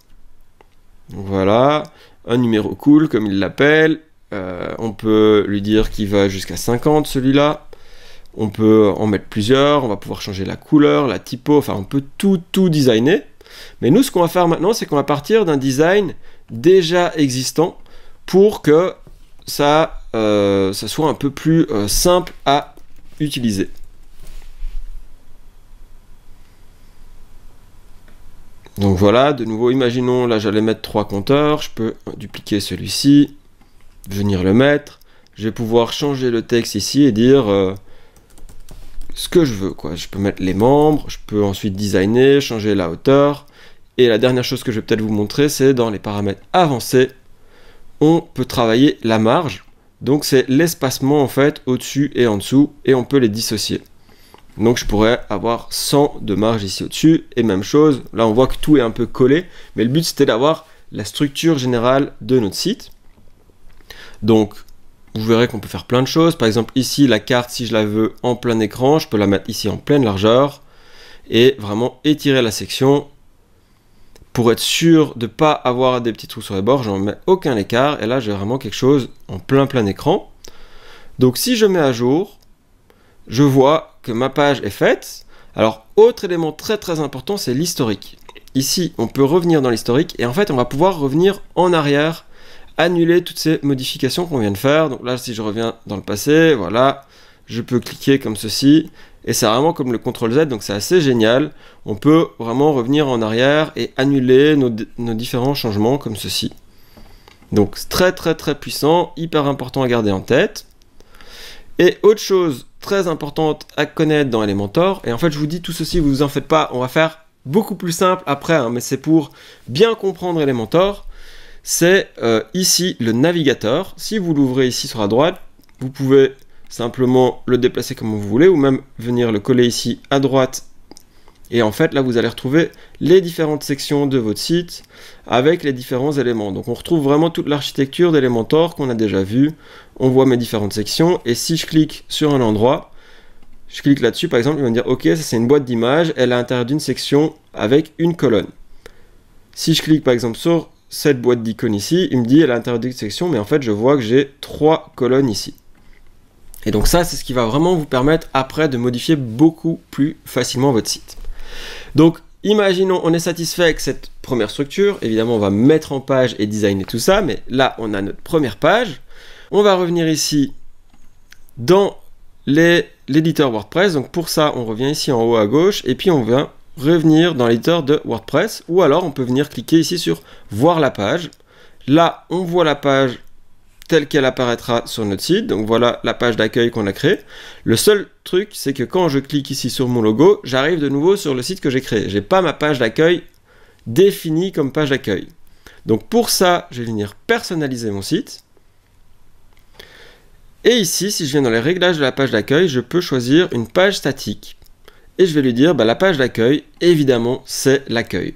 Voilà, un numéro cool comme il l'appelle, on peut lui dire qu'il va jusqu'à 50 celui-là. On peut en mettre plusieurs, on va pouvoir changer la couleur, la typo, enfin on peut tout designer. Mais nous, ce qu'on va faire maintenant, c'est qu'on va partir d'un design déjà existant pour que ça soit un peu plus simple à utiliser. Donc voilà, de nouveau, imaginons, là j'allais mettre 3 compteurs, je peux dupliquer celui-ci, venir le mettre, je vais pouvoir changer le texte ici et dire... ce que je veux, quoi. Je peux mettre les membres, je peux ensuite designer, changer la hauteur. Et la dernière chose que je vais peut-être vous montrer, c'est dans les paramètres avancés, on peut travailler la marge. Donc c'est l'espacement en fait au-dessus et en dessous, et on peut les dissocier. Donc je pourrais avoir 100 de marge ici au-dessus, et même chose, là on voit que tout est un peu collé, mais le but c'était d'avoir la structure générale de notre site. Donc vous verrez qu'on peut faire plein de choses. Par exemple, ici, la carte, si je la veux en plein écran, je peux la mettre ici en pleine largeur et vraiment étirer la section pour être sûr de ne pas avoir des petits trous sur les bords. J'en mets aucun écart et là, j'ai vraiment quelque chose en plein écran. Donc, si je mets à jour, je vois que ma page est faite. Alors, autre élément très important, c'est l'historique. Ici, on peut revenir dans l'historique et en fait, on va pouvoir revenir en arrière, annuler toutes ces modifications qu'on vient de faire. Donc là, si je reviens dans le passé, voilà, je peux cliquer comme ceci, et c'est vraiment comme le CTRL-Z, donc c'est assez génial. On peut vraiment revenir en arrière et annuler nos différents changements comme ceci. Donc très puissant, hyper important à garder en tête. Et autre chose très importante à connaître dans Elementor, et en fait je vous dis tout ceci, vous en faites pas, on va faire beaucoup plus simple après, hein, mais c'est pour bien comprendre Elementor. C'est ici le navigateur. Si vous l'ouvrez ici sur la droite, vous pouvez simplement le déplacer comme vous voulez ou même venir le coller ici à droite. Et en fait, là, vous allez retrouver les différentes sections de votre site avec les différents éléments. Donc, on retrouve vraiment toute l'architecture d'Elementor qu'on a déjà vue. On voit mes différentes sections. Et si je clique sur un endroit, je clique là-dessus, par exemple, il va me dire « Ok, ça c'est une boîte d'images. Elle est à l'intérieur d'une section avec une colonne. » Si je clique, par exemple, sur cette boîte d'icônes ici, il me dit à l'intérieur d'une section, mais en fait je vois que j'ai 3 colonnes ici. Et donc ça, c'est ce qui va vraiment vous permettre après de modifier beaucoup plus facilement votre site. Donc imaginons, on est satisfait avec cette première structure, évidemment on va mettre en page et designer tout ça, mais là on a notre première page. On va revenir ici dans l'éditeur WordPress, donc pour ça on revient ici en haut à gauche, et puis on vient revenir dans l'éditeur de WordPress, ou alors on peut venir cliquer ici sur voir la page. Là on voit la page telle qu'elle apparaîtra sur notre site, donc voilà la page d'accueil qu'on a créée. Le seul truc, c'est que quand je clique ici sur mon logo, j'arrive de nouveau sur le site que j'ai créé. J'ai pas ma page d'accueil définie comme page d'accueil. Donc pour ça, je vais venir personnaliser mon site. Et ici, si je viens dans les réglages de la page d'accueil, je peux choisir une page statique. Et je vais lui dire, la page d'accueil, évidemment, c'est l'accueil.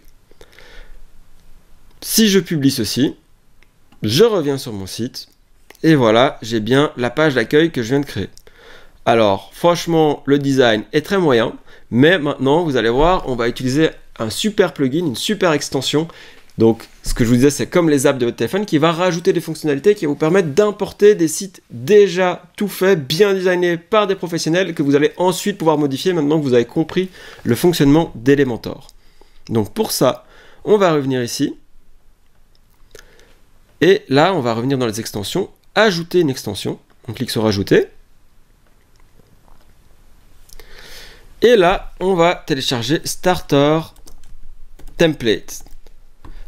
Si je publie ceci, Je reviens sur mon site et voilà, j'ai bien la page d'accueil que je viens de créer. Alors, franchement, le design est très moyen, mais maintenant, vous allez voir, on va utiliser un super plugin, une super extension. Donc, ce que je vous disais, c'est comme les apps de votre téléphone qui va rajouter des fonctionnalités qui vont vous permettre d'importer des sites déjà tout faits, bien designés par des professionnels que vous allez ensuite pouvoir modifier maintenant que vous avez compris le fonctionnement d'Elementor. Donc, pour ça, on va revenir ici. Et là, on va revenir dans les extensions, ajouter une extension. On clique sur ajouter. Et là, on va télécharger Starter Template.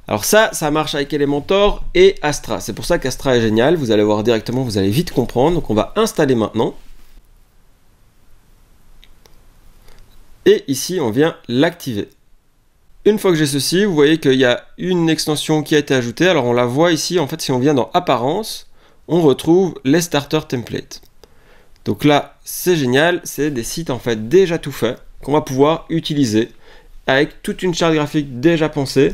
Alors ça marche avec Elementor et Astra. C'est pour ça qu'Astra est génial. Vous allez voir directement, vous allez vite comprendre. Donc on va installer maintenant. Et ici, on vient l'activer. Une fois que j'ai ceci, vous voyez qu'il y a une extension qui a été ajoutée. Alors on la voit ici, en fait, si on vient dans Apparence, on retrouve les Starter Templates. Donc là, c'est génial, c'est des sites en fait déjà tout faits qu'on va pouvoir utiliser avec toute une charte graphique déjà pensée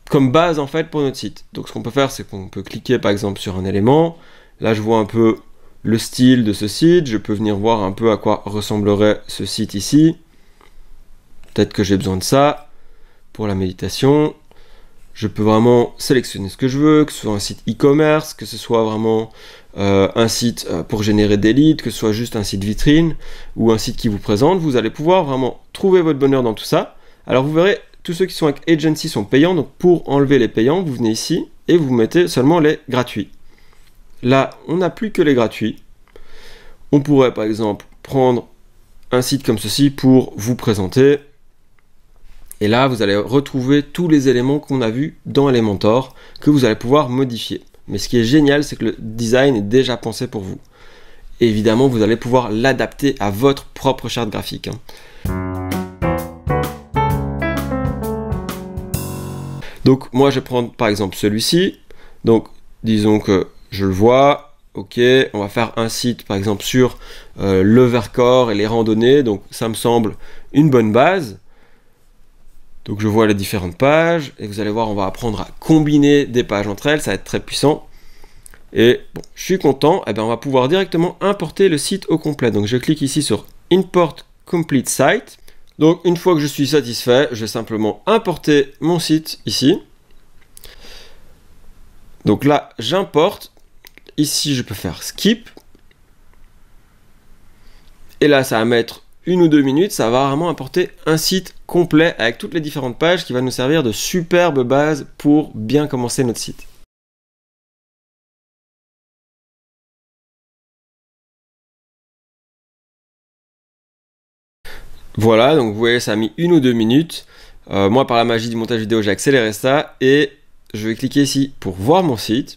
comme base en fait pour notre site. Donc ce qu'on peut faire, c'est qu'on peut cliquer par exemple sur un élément. Là, je vois un peu le style de ce site. Je peux venir voir un peu à quoi ressemblerait ce site ici. Peut-être que j'ai besoin de ça pour la méditation. Je peux vraiment sélectionner ce que je veux, que ce soit un site e-commerce, que ce soit vraiment un site pour générer des leads, que ce soit juste un site vitrine ou un site qui vous présente. Vous allez pouvoir vraiment trouver votre bonheur dans tout ça. Alors vous verrez, tous ceux qui sont avec Agency sont payants. Donc pour enlever les payants, vous venez ici et vous mettez seulement les gratuits. Là, on n'a plus que les gratuits. On pourrait par exemple prendre un site comme ceci pour vous présenter. Et là, vous allez retrouver tous les éléments qu'on a vus dans Elementor que vous allez pouvoir modifier. Mais ce qui est génial, c'est que le design est déjà pensé pour vous. Et évidemment, vous allez pouvoir l'adapter à votre propre charte graphique. Donc, moi, je vais prendre par exemple celui-ci. Donc, disons que je le vois. Ok, on va faire un site par exemple sur le Vercors et les randonnées. Donc, ça me semble une bonne base. Donc je vois les différentes pages, et vous allez voir, on va apprendre à combiner des pages entre elles, ça va être très puissant. Et bon, je suis content, et bien on va pouvoir directement importer le site au complet. Donc je clique ici sur Import Complete Site. Donc une fois que je suis satisfait, je vais simplement importer mon site ici. Donc là, j'importe. Ici, je peux faire Skip. Et là, ça va mettre 1 ou 2 minutes, ça va vraiment apporter un site complet avec toutes les différentes pages qui va nous servir de superbe base pour bien commencer notre site. Voilà, donc vous voyez, ça a mis 1 ou 2 minutes. Moi, par la magie du montage vidéo, j'ai accéléré ça et je vais cliquer ici pour voir mon site.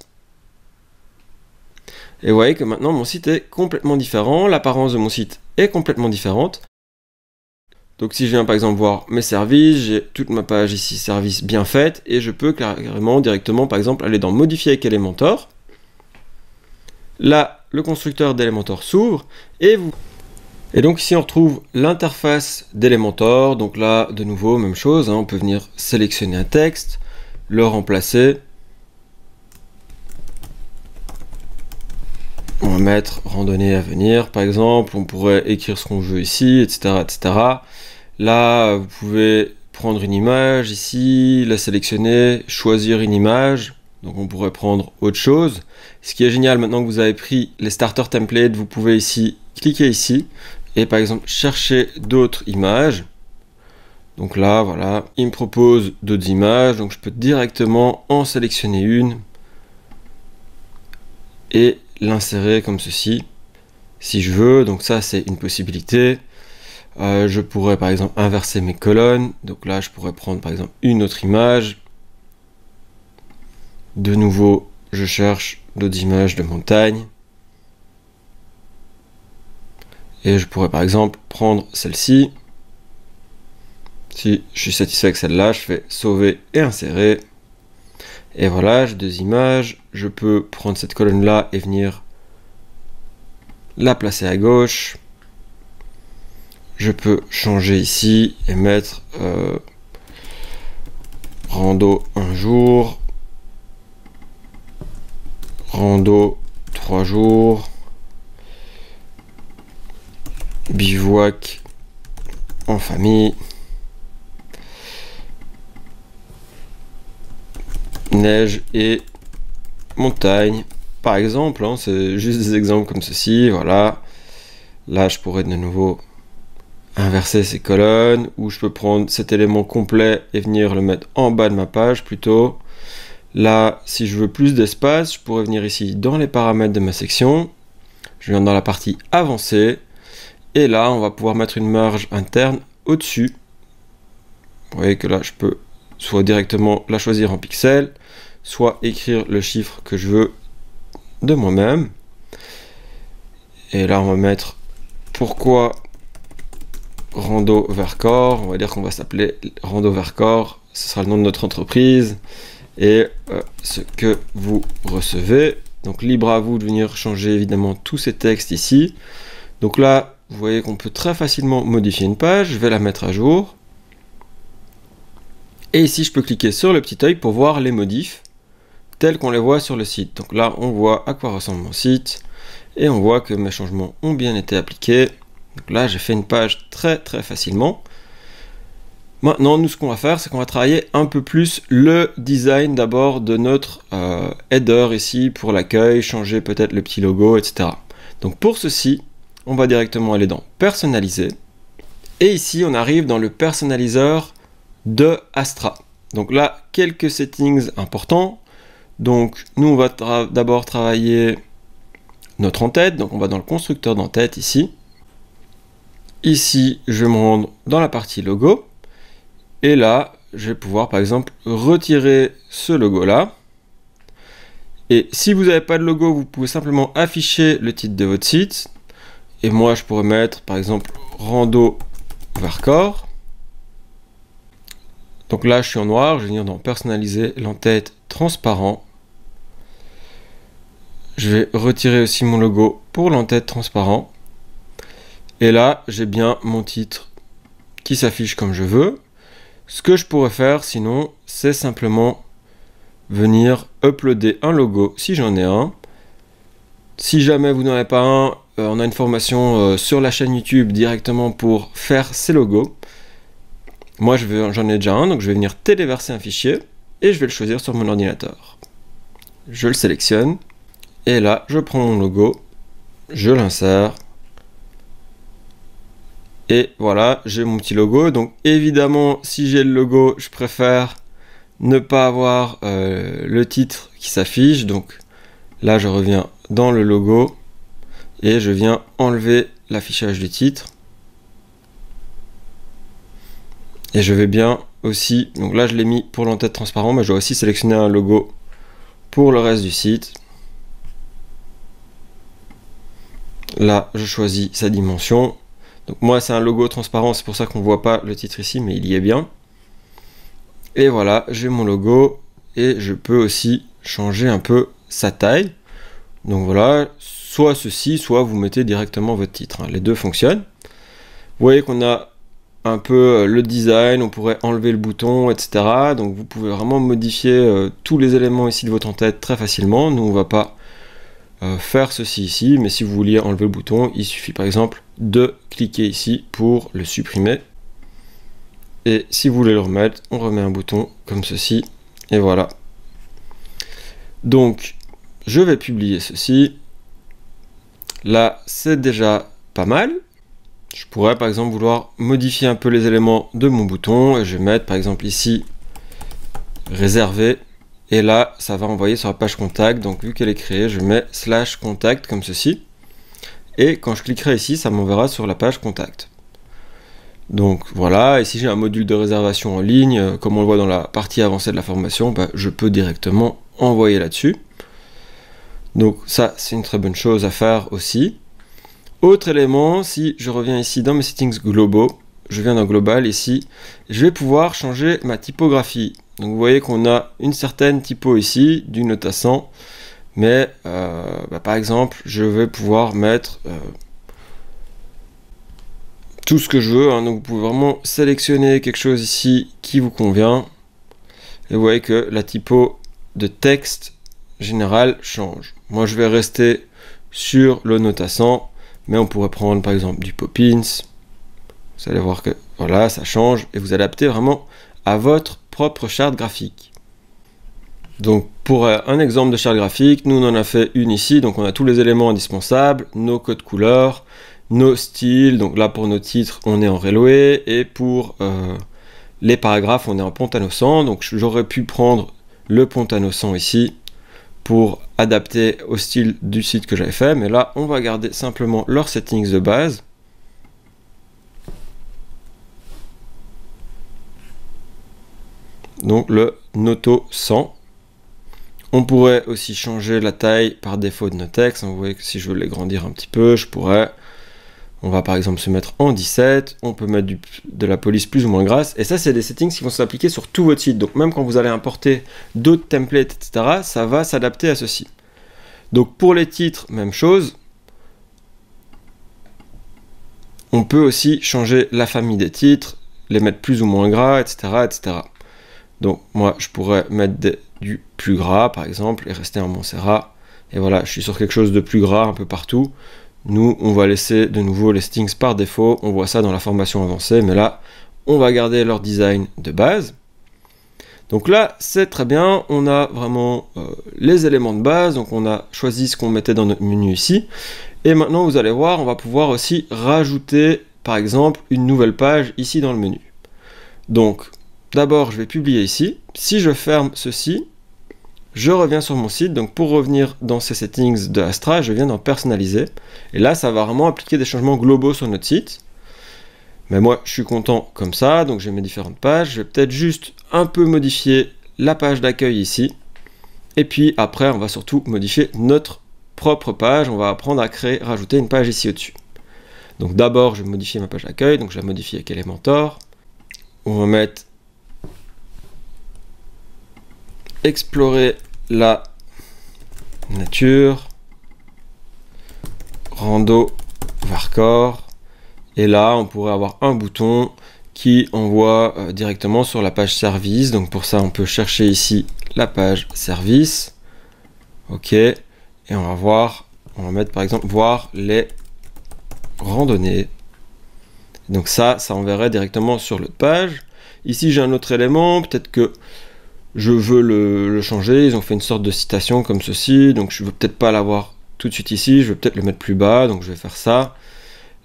Et vous voyez que maintenant, mon site est complètement différent. L'apparence de mon site est complètement différente. Donc si je viens par exemple voir mes services, j'ai toute ma page ici service bien faite et je peux carrément directement par exemple aller dans modifier avec Elementor. Là, le constructeur d'Elementor s'ouvre et donc ici on retrouve l'interface d'Elementor. Donc là, de nouveau, même chose, hein, on peut venir sélectionner un texte, le remplacer. On va mettre randonnée à venir par exemple, on pourrait écrire ce qu'on veut ici, etc., etc. Là, vous pouvez prendre une image ici, la sélectionner, choisir une image. Donc on pourrait prendre autre chose. Ce qui est génial, maintenant que vous avez pris les starter templates, vous pouvez ici cliquer ici et par exemple chercher d'autres images. Donc là, voilà, il me propose d'autres images. Donc je peux directement en sélectionner une et l'insérer comme ceci, si je veux. Donc ça, c'est une possibilité. Je pourrais par exemple inverser mes colonnes. Donc là, je pourrais prendre par exemple une autre image. De nouveau, je cherche d'autres images de montagne. Et je pourrais par exemple prendre celle-ci. Si je suis satisfait avec celle-là, je fais sauver et insérer. Et voilà, j'ai 2 images. Je peux prendre cette colonne-là et venir la placer à gauche. Je peux changer ici et mettre rando un jour. rando 3 jours, bivouac en famille, neige et montagne, par exemple, hein, c'est juste des exemples comme ceci, voilà. Là, je pourrais de nouveau inverser ces colonnes, ou je peux prendre cet élément complet et venir le mettre en bas de ma page plutôt. Là, si je veux plus d'espace, je pourrais venir ici dans les paramètres de ma section. Je viens dans la partie avancée. Et là, on va pouvoir mettre une marge interne au-dessus. Vous voyez que là, je peux soit directement la choisir en pixels, soit écrire le chiffre que je veux de moi-même. Et là, on va mettre pourquoi Rando Vercors. On va dire qu'on va s'appeler Rando Vercors. Ce sera le nom de notre entreprise. Et ce que vous recevez. Donc libre à vous de venir changer évidemment tous ces textes ici. Donc là, vous voyez qu'on peut très facilement modifier une page. Je vais la mettre à jour. Et ici, je peux cliquer sur le petit œil pour voir les modifs tels qu'on les voit sur le site. Donc là, on voit à quoi ressemble mon site. Et on voit que mes changements ont bien été appliqués. Donc là, j'ai fait une page très facilement. Maintenant, nous, ce qu'on va faire, c'est qu'on va travailler un peu plus le design d'abord de notre header ici pour l'accueil, changer peut-être le petit logo, etc. Donc pour ceci, on va directement aller dans Personnaliser. Et ici, on arrive dans le personnaliseur de Astra. Donc là, quelques settings importants. Donc, nous, on va d'abord travailler notre en-tête. Donc, on va dans le constructeur d'en-tête ici. Ici, je vais me rendre dans la partie logo. Et là, je vais pouvoir, par exemple, retirer ce logo-là. Et si vous n'avez pas de logo, vous pouvez simplement afficher le titre de votre site. Et moi, je pourrais mettre, par exemple, Rando Vercors. Donc là, je suis en noir. Je vais venir dans Personnaliser, l'en-tête transparent. Je vais retirer aussi mon logo pour l'en-tête transparent. Et là, j'ai bien mon titre qui s'affiche comme je veux. Ce que je pourrais faire, sinon, c'est simplement venir uploader un logo, si j'en ai un. Si jamais vous n'en avez pas un, on a une formation sur la chaîne YouTube directement pour faire ces logos. Moi, j'en ai déjà un, donc je vais venir téléverser un fichier et je vais le choisir sur mon ordinateur. Je le sélectionne et là, je prends mon logo, je l'insère. Et voilà, j'ai mon petit logo. Donc évidemment, si j'ai le logo, je préfère ne pas avoir le titre qui s'affiche. Donc là, je reviens dans le logo et je viens enlever l'affichage du titre. Et je vais bien aussi, donc là je l'ai mis pour l'en-tête transparent, mais je dois aussi sélectionner un logo pour le reste du site. Là, je choisis sa dimension. Donc moi c'est un logo transparent, c'est pour ça qu'on ne voit pas le titre ici, mais il y est bien. Et voilà, j'ai mon logo et je peux aussi changer un peu sa taille. Donc voilà, soit ceci, soit vous mettez directement votre titre. Les deux fonctionnent. Vous voyez qu'on a un peu le design, on pourrait enlever le bouton, etc. Donc vous pouvez vraiment modifier tous les éléments ici de votre en-tête très facilement. Nous on va pas faire ceci ici, mais si vous vouliez enlever le bouton, il suffit par exemple de cliquer ici pour le supprimer. Et si vous voulez le remettre, on remet un bouton comme ceci, et voilà. Donc, je vais publier ceci. Là, c'est déjà pas mal. Je pourrais par exemple vouloir modifier un peu les éléments de mon bouton, et je vais mettre par exemple ici, réservé. Et là, ça va envoyer sur la page contact. Donc, vu qu'elle est créée, je mets /contact comme ceci. Et quand je cliquerai ici, ça m'enverra sur la page contact. Donc voilà, et si j'ai un module de réservation en ligne, comme on le voit dans la partie avancée de la formation, je peux directement envoyer là-dessus. Donc ça, c'est une très bonne chose à faire aussi. Autre élément, si je reviens ici dans mes settings globaux, je viens dans Global ici, je vais pouvoir changer ma typographie. Donc vous voyez qu'on a une certaine typo ici, du Nota 100, mais par exemple, je vais pouvoir mettre tout ce que je veux. Donc vous pouvez vraiment sélectionner quelque chose ici qui vous convient. Et vous voyez que la typo de texte général change. Moi, je vais rester sur le notassant, mais on pourrait prendre par exemple du Poppins. Vous allez voir que voilà, ça change et vous adaptez vraiment à votre propre charte graphique. Donc pour un exemple de charte graphique, nous on en a fait une ici, donc on a tous les éléments indispensables, nos codes couleurs, nos styles, donc là pour nos titres on est en Railway, et pour les paragraphes on est en Pont-à-Mousson, donc j'aurais pu prendre le Pont-à-Mousson ici pour adapter au style du site que j'avais fait, mais là on va garder simplement leurs settings de base. Donc le Noto 100. On pourrait aussi changer la taille par défaut de nos textes. Vous voyez que si je veux les grandir un petit peu, je pourrais. On va par exemple se mettre en 17. On peut mettre de la police plus ou moins grasse. Et ça, c'est des settings qui vont s'appliquer sur tout votre site. Donc même quand vous allez importer d'autres templates, etc., ça va s'adapter à ceci. Donc pour les titres, même chose. On peut aussi changer la famille des titres, les mettre plus ou moins gras, etc., etc. Donc moi, je pourrais mettre du plus gras, par exemple, et rester en Montserrat. Et voilà, je suis sur quelque chose de plus gras un peu partout. Nous, on va laisser de nouveau les settings par défaut. On voit ça dans la formation avancée, mais là, on va garder leur design de base. Donc là, c'est très bien. On a vraiment les éléments de base. Donc on a choisi ce qu'on mettait dans notre menu ici. Et maintenant, vous allez voir, on va pouvoir aussi rajouter, par exemple, une nouvelle page ici dans le menu. Donc, d'abord, je vais publier ici. Si je ferme ceci, je reviens sur mon site. Donc, pour revenir dans ces settings de Astra, je viens dans personnaliser. Et là, ça va vraiment appliquer des changements globaux sur notre site. Mais moi, je suis content comme ça. Donc, j'ai mes différentes pages. Je vais peut-être juste un peu modifier la page d'accueil ici. Et puis, après, on va surtout modifier notre propre page. On va apprendre à créer, rajouter une page ici au-dessus. Donc, d'abord, je vais modifier ma page d'accueil. Donc, je vais modifier avec Elementor. On va mettre explorer la nature, rando Varkor, et là on pourrait avoir un bouton qui envoie directement sur la page service. Donc pour ça on peut chercher ici la page service, ok, et on va mettre par exemple voir les randonnées. Donc ça enverrait directement sur l'autre page. Ici j'ai un autre élément, peut-être que je veux le changer. Ils ont fait une sorte de citation comme ceci, donc je ne veux peut-être pas l'avoir tout de suite ici, je vais peut-être le mettre plus bas, donc je vais faire ça.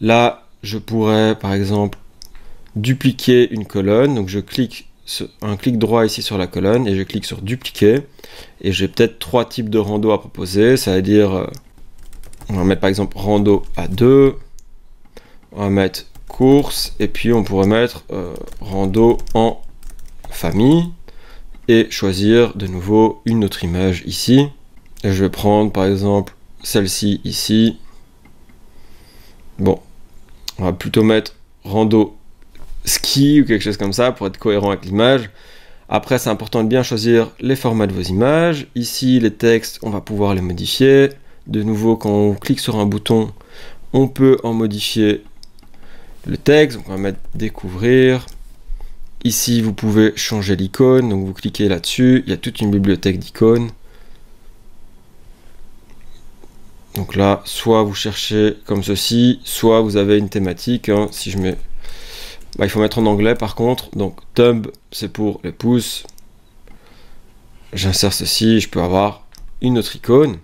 Là, je pourrais par exemple dupliquer une colonne, donc je clique un clic droit ici sur la colonne et je clique sur dupliquer, et j'ai peut-être 3 types de rando à proposer. Ça veut dire, on va mettre par exemple rando à 2, on va mettre course, et puis on pourrait mettre rando en famille, et choisir de nouveau une autre image ici. Et je vais prendre par exemple celle-ci ici. Bon, on va plutôt mettre rando ski ou quelque chose comme ça pour être cohérent avec l'image. Après, c'est important de bien choisir les formats de vos images. Ici, les textes, on va pouvoir les modifier. De nouveau, quand on clique sur un bouton, on peut en modifier le texte. Donc on va mettre découvrir. Ici, vous pouvez changer l'icône, donc vous cliquez là-dessus, il y a toute une bibliothèque d'icônes. Donc là, soit vous cherchez comme ceci, soit vous avez une thématique. Hein. Si je mets, il faut mettre en anglais par contre. Donc thumb, c'est pour les pouces. J'insère ceci, je peux avoir une autre icône.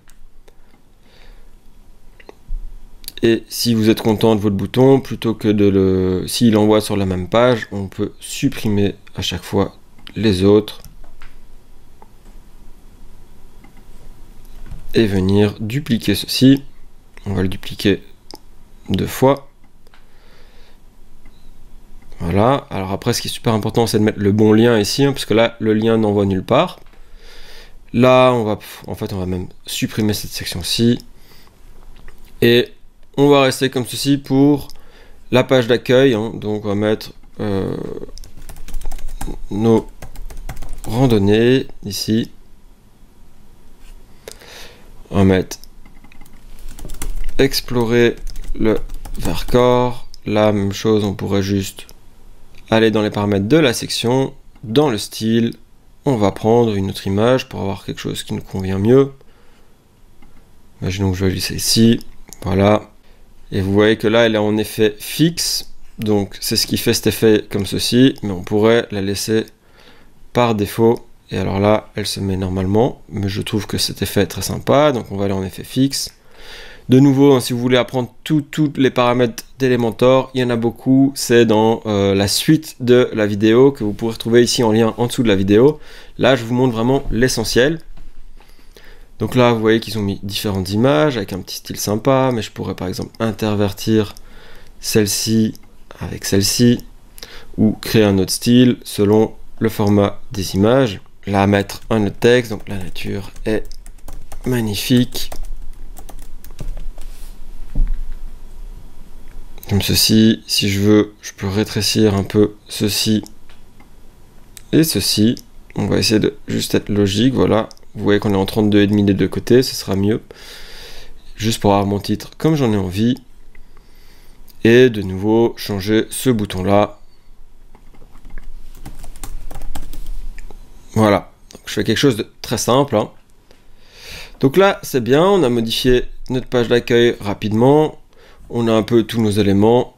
Et si vous êtes content de votre bouton, plutôt que de s'il envoie sur la même page, on peut supprimer à chaque fois les autres et venir dupliquer ceci. On va le dupliquer 2 fois. Voilà. Alors après, ce qui est super important, c'est de mettre le bon lien ici, hein, parce que là, le lien n'envoie nulle part. Là, on va même supprimer cette section-ci. Et on va rester comme ceci pour la page d'accueil. Hein. Donc on va mettre nos randonnées ici. On va mettre explorer le Varkor. La même chose, on pourrait juste aller dans les paramètres de la section, dans le style, on va prendre une autre image pour avoir quelque chose qui nous convient mieux. Imaginons que je vais glisser ici, voilà. Et vous voyez que là, elle est en effet fixe. Donc, c'est ce qui fait cet effet comme ceci. Mais on pourrait la laisser par défaut. Et alors là, elle se met normalement. Mais je trouve que cet effet est très sympa. Donc, on va aller en effet fixe. De nouveau, hein, si vous voulez apprendre tous les paramètres d'Elementor, il y en a beaucoup. C'est dans la suite de la vidéo que vous pourrez retrouver ici en lien en dessous de la vidéo. Là, je vous montre vraiment l'essentiel. Donc là, vous voyez qu'ils ont mis différentes images avec un petit style sympa, mais je pourrais par exemple intervertir celle-ci avec celle-ci, ou créer un autre style selon le format des images. Là, mettre un autre texte, donc la nature est magnifique. Comme ceci, si je veux, je peux rétrécir un peu ceci et ceci. On va essayer de juste être logique, voilà. Vous voyez qu'on est en 32,5 des deux côtés, ce sera mieux. Juste pour avoir mon titre comme j'en ai envie. Et de nouveau, changer ce bouton-là. Voilà. Donc, je fais quelque chose de très simple. Hein. Donc là, c'est bien, on a modifié notre page d'accueil rapidement. On a un peu tous nos éléments.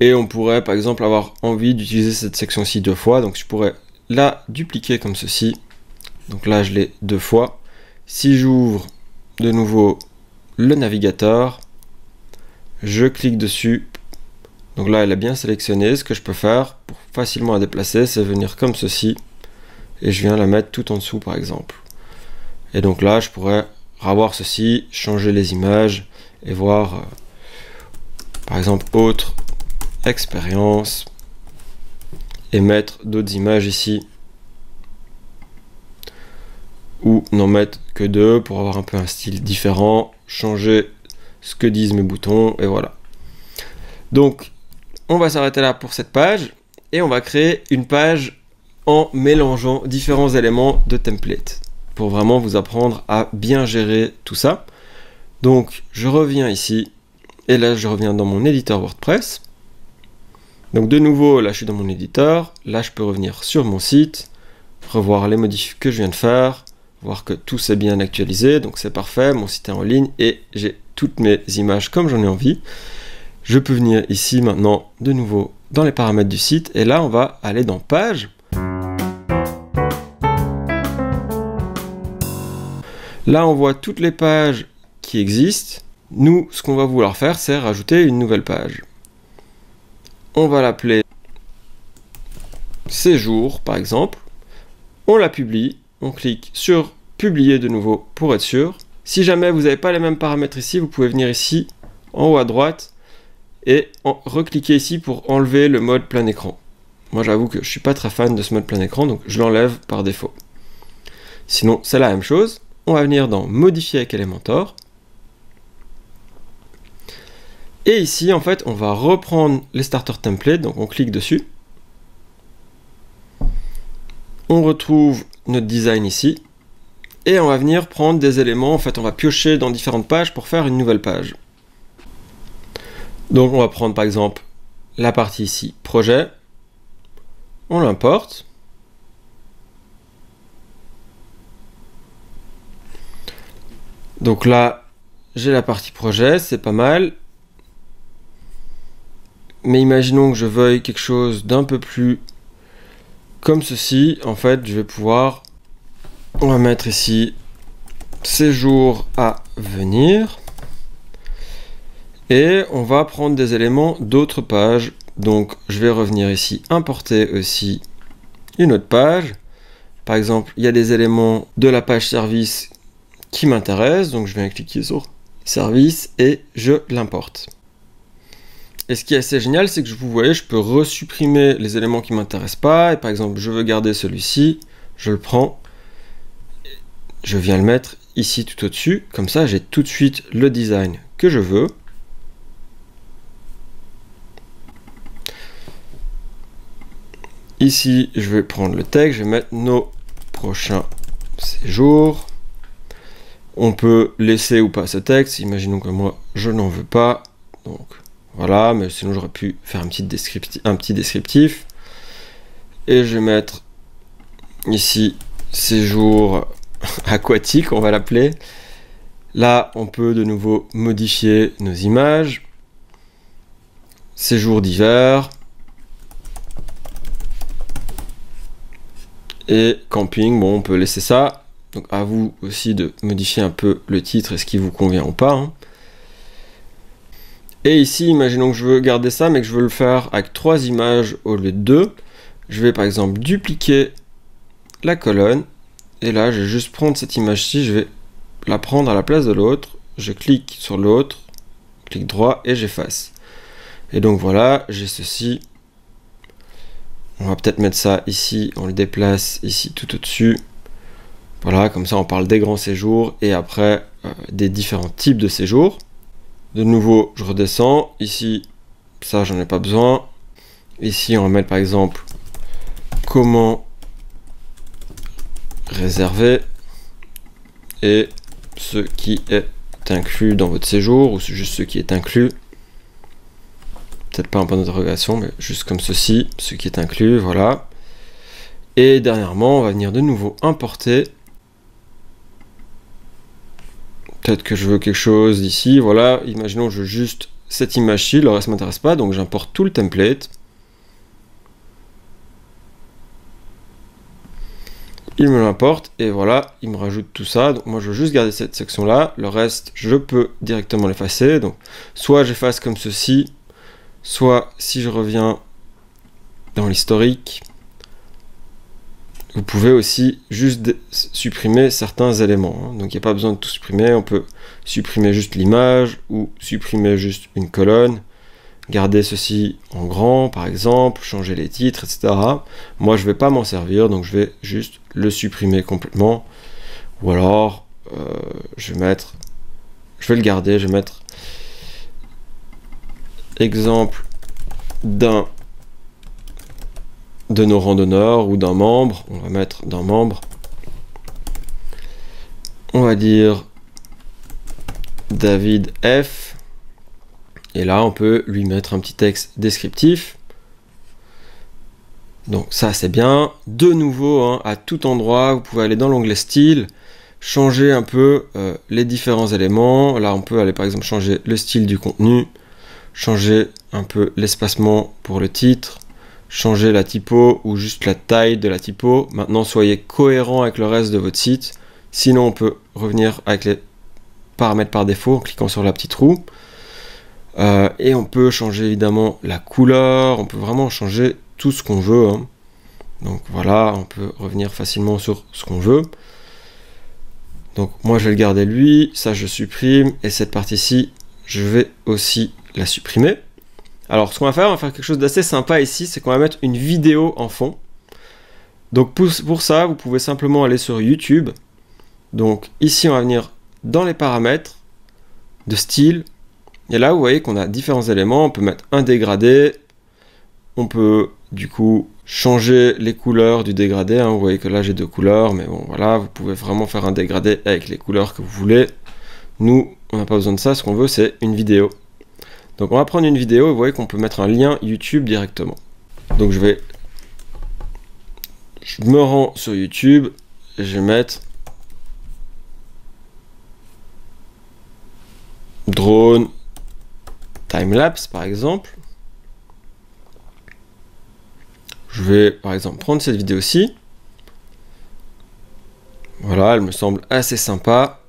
Et on pourrait, par exemple, avoir envie d'utiliser cette section-ci 2 fois. Donc je pourrais la dupliquer comme ceci. Donc là, je l'ai 2 fois. Si j'ouvre de nouveau le navigateur, je clique dessus. Donc là, elle est bien sélectionnée. Ce que je peux faire pour facilement la déplacer, c'est venir comme ceci. Et je viens la mettre tout en dessous, par exemple. Et donc là, je pourrais revoir ceci, changer les images et voir, par exemple, autre expérience. Et mettre d'autres images ici. Ou n'en mettre que 2 pour avoir un peu un style différent, changer ce que disent mes boutons, et voilà. Donc, on va s'arrêter là pour cette page, et on va créer une page en mélangeant différents éléments de template, pour vraiment vous apprendre à bien gérer tout ça. Donc, je reviens ici, et là, je reviens dans mon éditeur WordPress. Donc, de nouveau, là, je suis dans mon éditeur, là, je peux revenir sur mon site, revoir les modifs que je viens de faire, voir que tout s'est bien actualisé, donc c'est parfait, mon site est en ligne et j'ai toutes mes images comme j'en ai envie. Je peux venir ici maintenant de nouveau dans les paramètres du site et là on va aller dans page. Là on voit toutes les pages qui existent. Nous, ce qu'on va vouloir faire, c'est rajouter une nouvelle page. On va l'appeler séjour par exemple. On la publie. On clique sur publier de nouveau pour être sûr. Si jamais vous n'avez pas les mêmes paramètres ici, vous pouvez venir ici en haut à droite et recliquer ici pour enlever le mode plein écran. Moi j'avoue que je suis pas très fan de ce mode plein écran, donc je l'enlève par défaut. Sinon c'est la même chose. On va venir dans modifier avec Elementor. Et ici en fait on va reprendre les starter templates, donc on clique dessus. On retrouve notre design ici, et on va venir prendre des éléments, en fait on va piocher dans différentes pages pour faire une nouvelle page. Donc on va prendre par exemple la partie ici, projet, on l'importe, donc là j'ai la partie projet, c'est pas mal, mais imaginons que je veuille quelque chose d'un peu plus comme ceci, en fait, je vais pouvoir, on va mettre ici, séjour à venir, et on va prendre des éléments d'autres pages, donc je vais revenir ici, importer aussi une autre page, par exemple, il y a des éléments de la page service qui m'intéressent, donc je viens cliquer sur service, et je l'importe. Et ce qui est assez génial, c'est que vous voyez, je peux resupprimer les éléments qui ne m'intéressent pas. Et par exemple, je veux garder celui-ci, je le prends, je viens le mettre ici tout au-dessus. Comme ça, j'ai tout de suite le design que je veux. Ici, je vais prendre le texte, je vais mettre nos prochains séjours. On peut laisser ou pas ce texte. Imaginons que moi, je n'en veux pas. Donc, voilà, mais sinon j'aurais pu faire un petit descriptif. Et je vais mettre ici séjour aquatique, on va l'appeler. Là, on peut de nouveau modifier nos images. Séjour d'hiver. Et camping, bon, on peut laisser ça. Donc à vous aussi de modifier un peu le titre et ce qui vous convient ou pas. Hein. Et ici, imaginons que je veux garder ça, mais que je veux le faire avec 3 images au lieu de 2. Je vais par exemple dupliquer la colonne. Et là, je vais juste prendre cette image-ci, je vais la prendre à la place de l'autre. Je clique sur l'autre, clic droit et j'efface. Et donc voilà, j'ai ceci. On va peut-être mettre ça ici, on le déplace ici tout au-dessus. Voilà, comme ça on parle des grands séjours et après des différents types de séjours. De nouveau, je redescends. Ici, ça j'en ai pas besoin. Ici, on va mettre par exemple comment réserver et ce qui est inclus dans votre séjour ou juste ce qui est inclus. Peut-être pas un point d'interrogation, mais juste comme ceci, ce qui est inclus, voilà. Et dernièrement, on va venir de nouveau importer. Peut-être que je veux quelque chose d'ici, voilà. Imaginons que je veux juste cette image-ci, le reste ne m'intéresse pas, donc j'importe tout le template. Il me l'importe, et voilà, il me rajoute tout ça. Donc moi, je veux juste garder cette section-là. Le reste, je peux directement l'effacer. Donc, soit j'efface comme ceci, soit si je reviens dans l'historique, vous pouvez aussi juste supprimer certains éléments. Hein. Donc il n'y a pas besoin de tout supprimer, on peut supprimer juste l'image ou supprimer juste une colonne, garder ceci en grand par exemple, changer les titres, etc. Moi je ne vais pas m'en servir, donc je vais juste le supprimer complètement. Ou alors je vais le garder, je vais mettre exemple de nos randonneurs ou d'un membre. On va mettre d'un membre. On va dire David F. Et là, on peut lui mettre un petit texte descriptif. Donc ça, c'est bien. De nouveau, hein, à tout endroit, vous pouvez aller dans l'onglet style, changer un peu les différents éléments. Là, on peut aller par exemple changer le style du contenu, changer un peu l'espacement pour le titre, changer la typo ou juste la taille de la typo. Maintenant, soyez cohérent avec le reste de votre site. Sinon, on peut revenir avec les paramètres par défaut en cliquant sur la petite roue. Et on peut changer évidemment la couleur. On peut vraiment changer tout ce qu'on veut. Hein. Donc voilà, on peut revenir facilement sur ce qu'on veut. Donc moi, je vais le garder lui. Ça, je supprime. Et cette partie-ci, je vais aussi la supprimer. Alors, ce qu'on va faire quelque chose d'assez sympa ici, c'est qu'on va mettre une vidéo en fond. Donc, pour ça, vous pouvez simplement aller sur YouTube. Donc, ici, on va venir dans les paramètres de style. Et là, vous voyez qu'on a différents éléments. On peut mettre un dégradé. On peut, du coup, changer les couleurs du dégradé. Hein. Vous voyez que là, j'ai 2 couleurs. Mais bon, voilà, vous pouvez vraiment faire un dégradé avec les couleurs que vous voulez. Nous, on n'a pas besoin de ça. Ce qu'on veut, c'est une vidéo. Donc on va prendre une vidéo et vous voyez qu'on peut mettre un lien YouTube directement. Donc je me rends sur YouTube et je vais mettre drone timelapse par exemple. Je vais par exemple prendre cette vidéo-ci. Voilà, elle me semble assez sympa.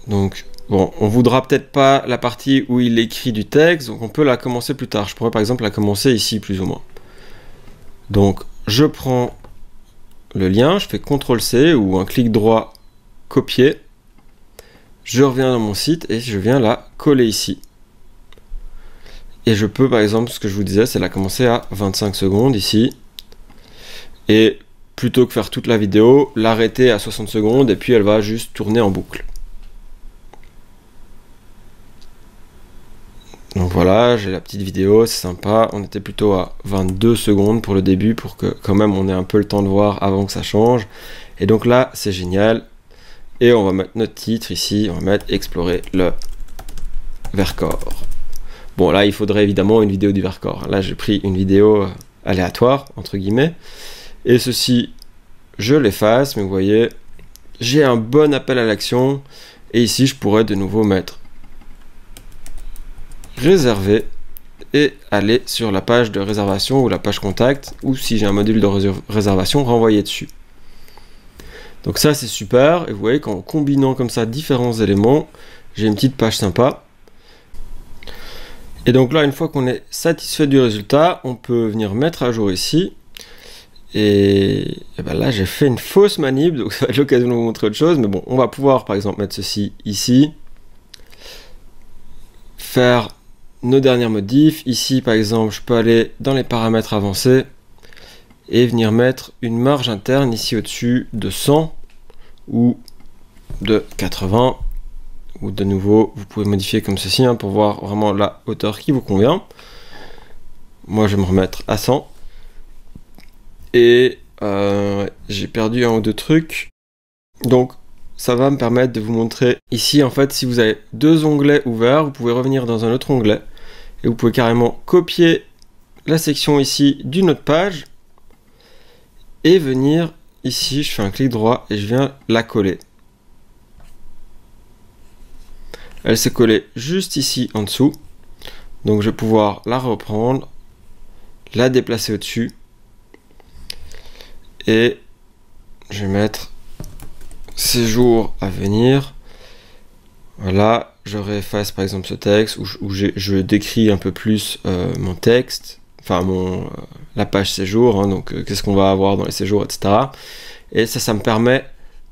Donc bon, on voudra peut-être pas la partie où il écrit du texte, donc on peut la commencer plus tard. Je pourrais par exemple la commencer ici, plus ou moins. Donc, je prends le lien, je fais CTRL-C ou un clic droit, copier. Je reviens dans mon site et je viens la coller ici. Et je peux, par exemple, ce que je vous disais, c'est la commencer à 25 secondes ici. Et plutôt que faire toute la vidéo, l'arrêter à 60 secondes et puis elle va juste tourner en boucle. Donc voilà, j'ai la petite vidéo, c'est sympa. On était plutôt à 22 secondes pour le début, pour que quand même on ait un peu le temps de voir avant que ça change. Et donc là, c'est génial. Et on va mettre notre titre ici, on va mettre explorer le Vercors. Bon là, il faudrait évidemment une vidéo du Vercors. Là, j'ai pris une vidéo aléatoire, entre guillemets. Et ceci, je l'efface, mais vous voyez, j'ai un bon appel à l'action. Et ici, je pourrais de nouveau mettre réservé et aller sur la page de réservation ou la page contact, ou si j'ai un module de réservation, renvoyer dessus. Donc ça, c'est super. Et vous voyez qu'en combinant comme ça différents éléments, j'ai une petite page sympa. Et donc là, une fois qu'on est satisfait du résultat, on peut venir mettre à jour ici. Et ben là, j'ai fait une fausse manip, donc ça va être l'occasion de vous montrer autre chose. Mais bon, on va pouvoir par exemple mettre ceci ici. Faire nos dernières modifs. Ici, par exemple, je peux aller dans les paramètres avancés et venir mettre une marge interne ici au-dessus de 100 ou de 80. Ou de nouveau, vous pouvez modifier comme ceci pour voir vraiment la hauteur qui vous convient. Moi, je vais me remettre à 100. Et j'ai perdu un ou deux trucs. Donc, ça va me permettre de vous montrer ici, en fait, si vous avez deux onglets ouverts, vous pouvez revenir dans un autre onglet. Et vous pouvez carrément copier la section ici d'une autre page. Et venir ici, je fais un clic droit et je viens la coller. Elle s'est collée juste ici en dessous. Donc je vais pouvoir la reprendre, la déplacer au-dessus. Et je vais mettre séjour à venir. Voilà, je réefface par exemple ce texte où je décris un peu plus mon texte. Enfin la page séjour, donc qu'est-ce qu'on va avoir dans les séjours, etc. Et ça me permet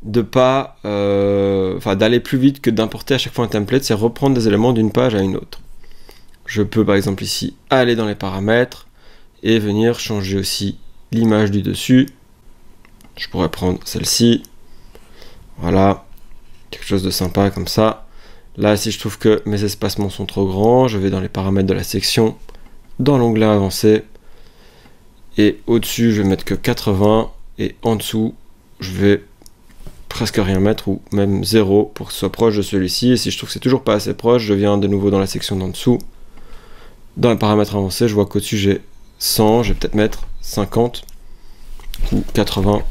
de pas d'aller plus vite que d'importer à chaque fois un template, c'est reprendre des éléments d'une page à une autre. Je peux par exemple ici aller dans les paramètres et venir changer aussi l'image du dessus. Je pourrais prendre celle-ci, voilà, quelque chose de sympa comme ça. Là, si je trouve que mes espacements sont trop grands, je vais dans les paramètres de la section, dans l'onglet avancé, et au-dessus je vais mettre que 80 et en dessous je vais presque rien mettre, ou même 0 pour que ce soit proche de celui-ci. Et si je trouve que c'est toujours pas assez proche, je viens de nouveau dans la section d'en dessous, dans les paramètres avancés, je vois qu'au-dessus j'ai 100, je vais peut-être mettre 50 ou 80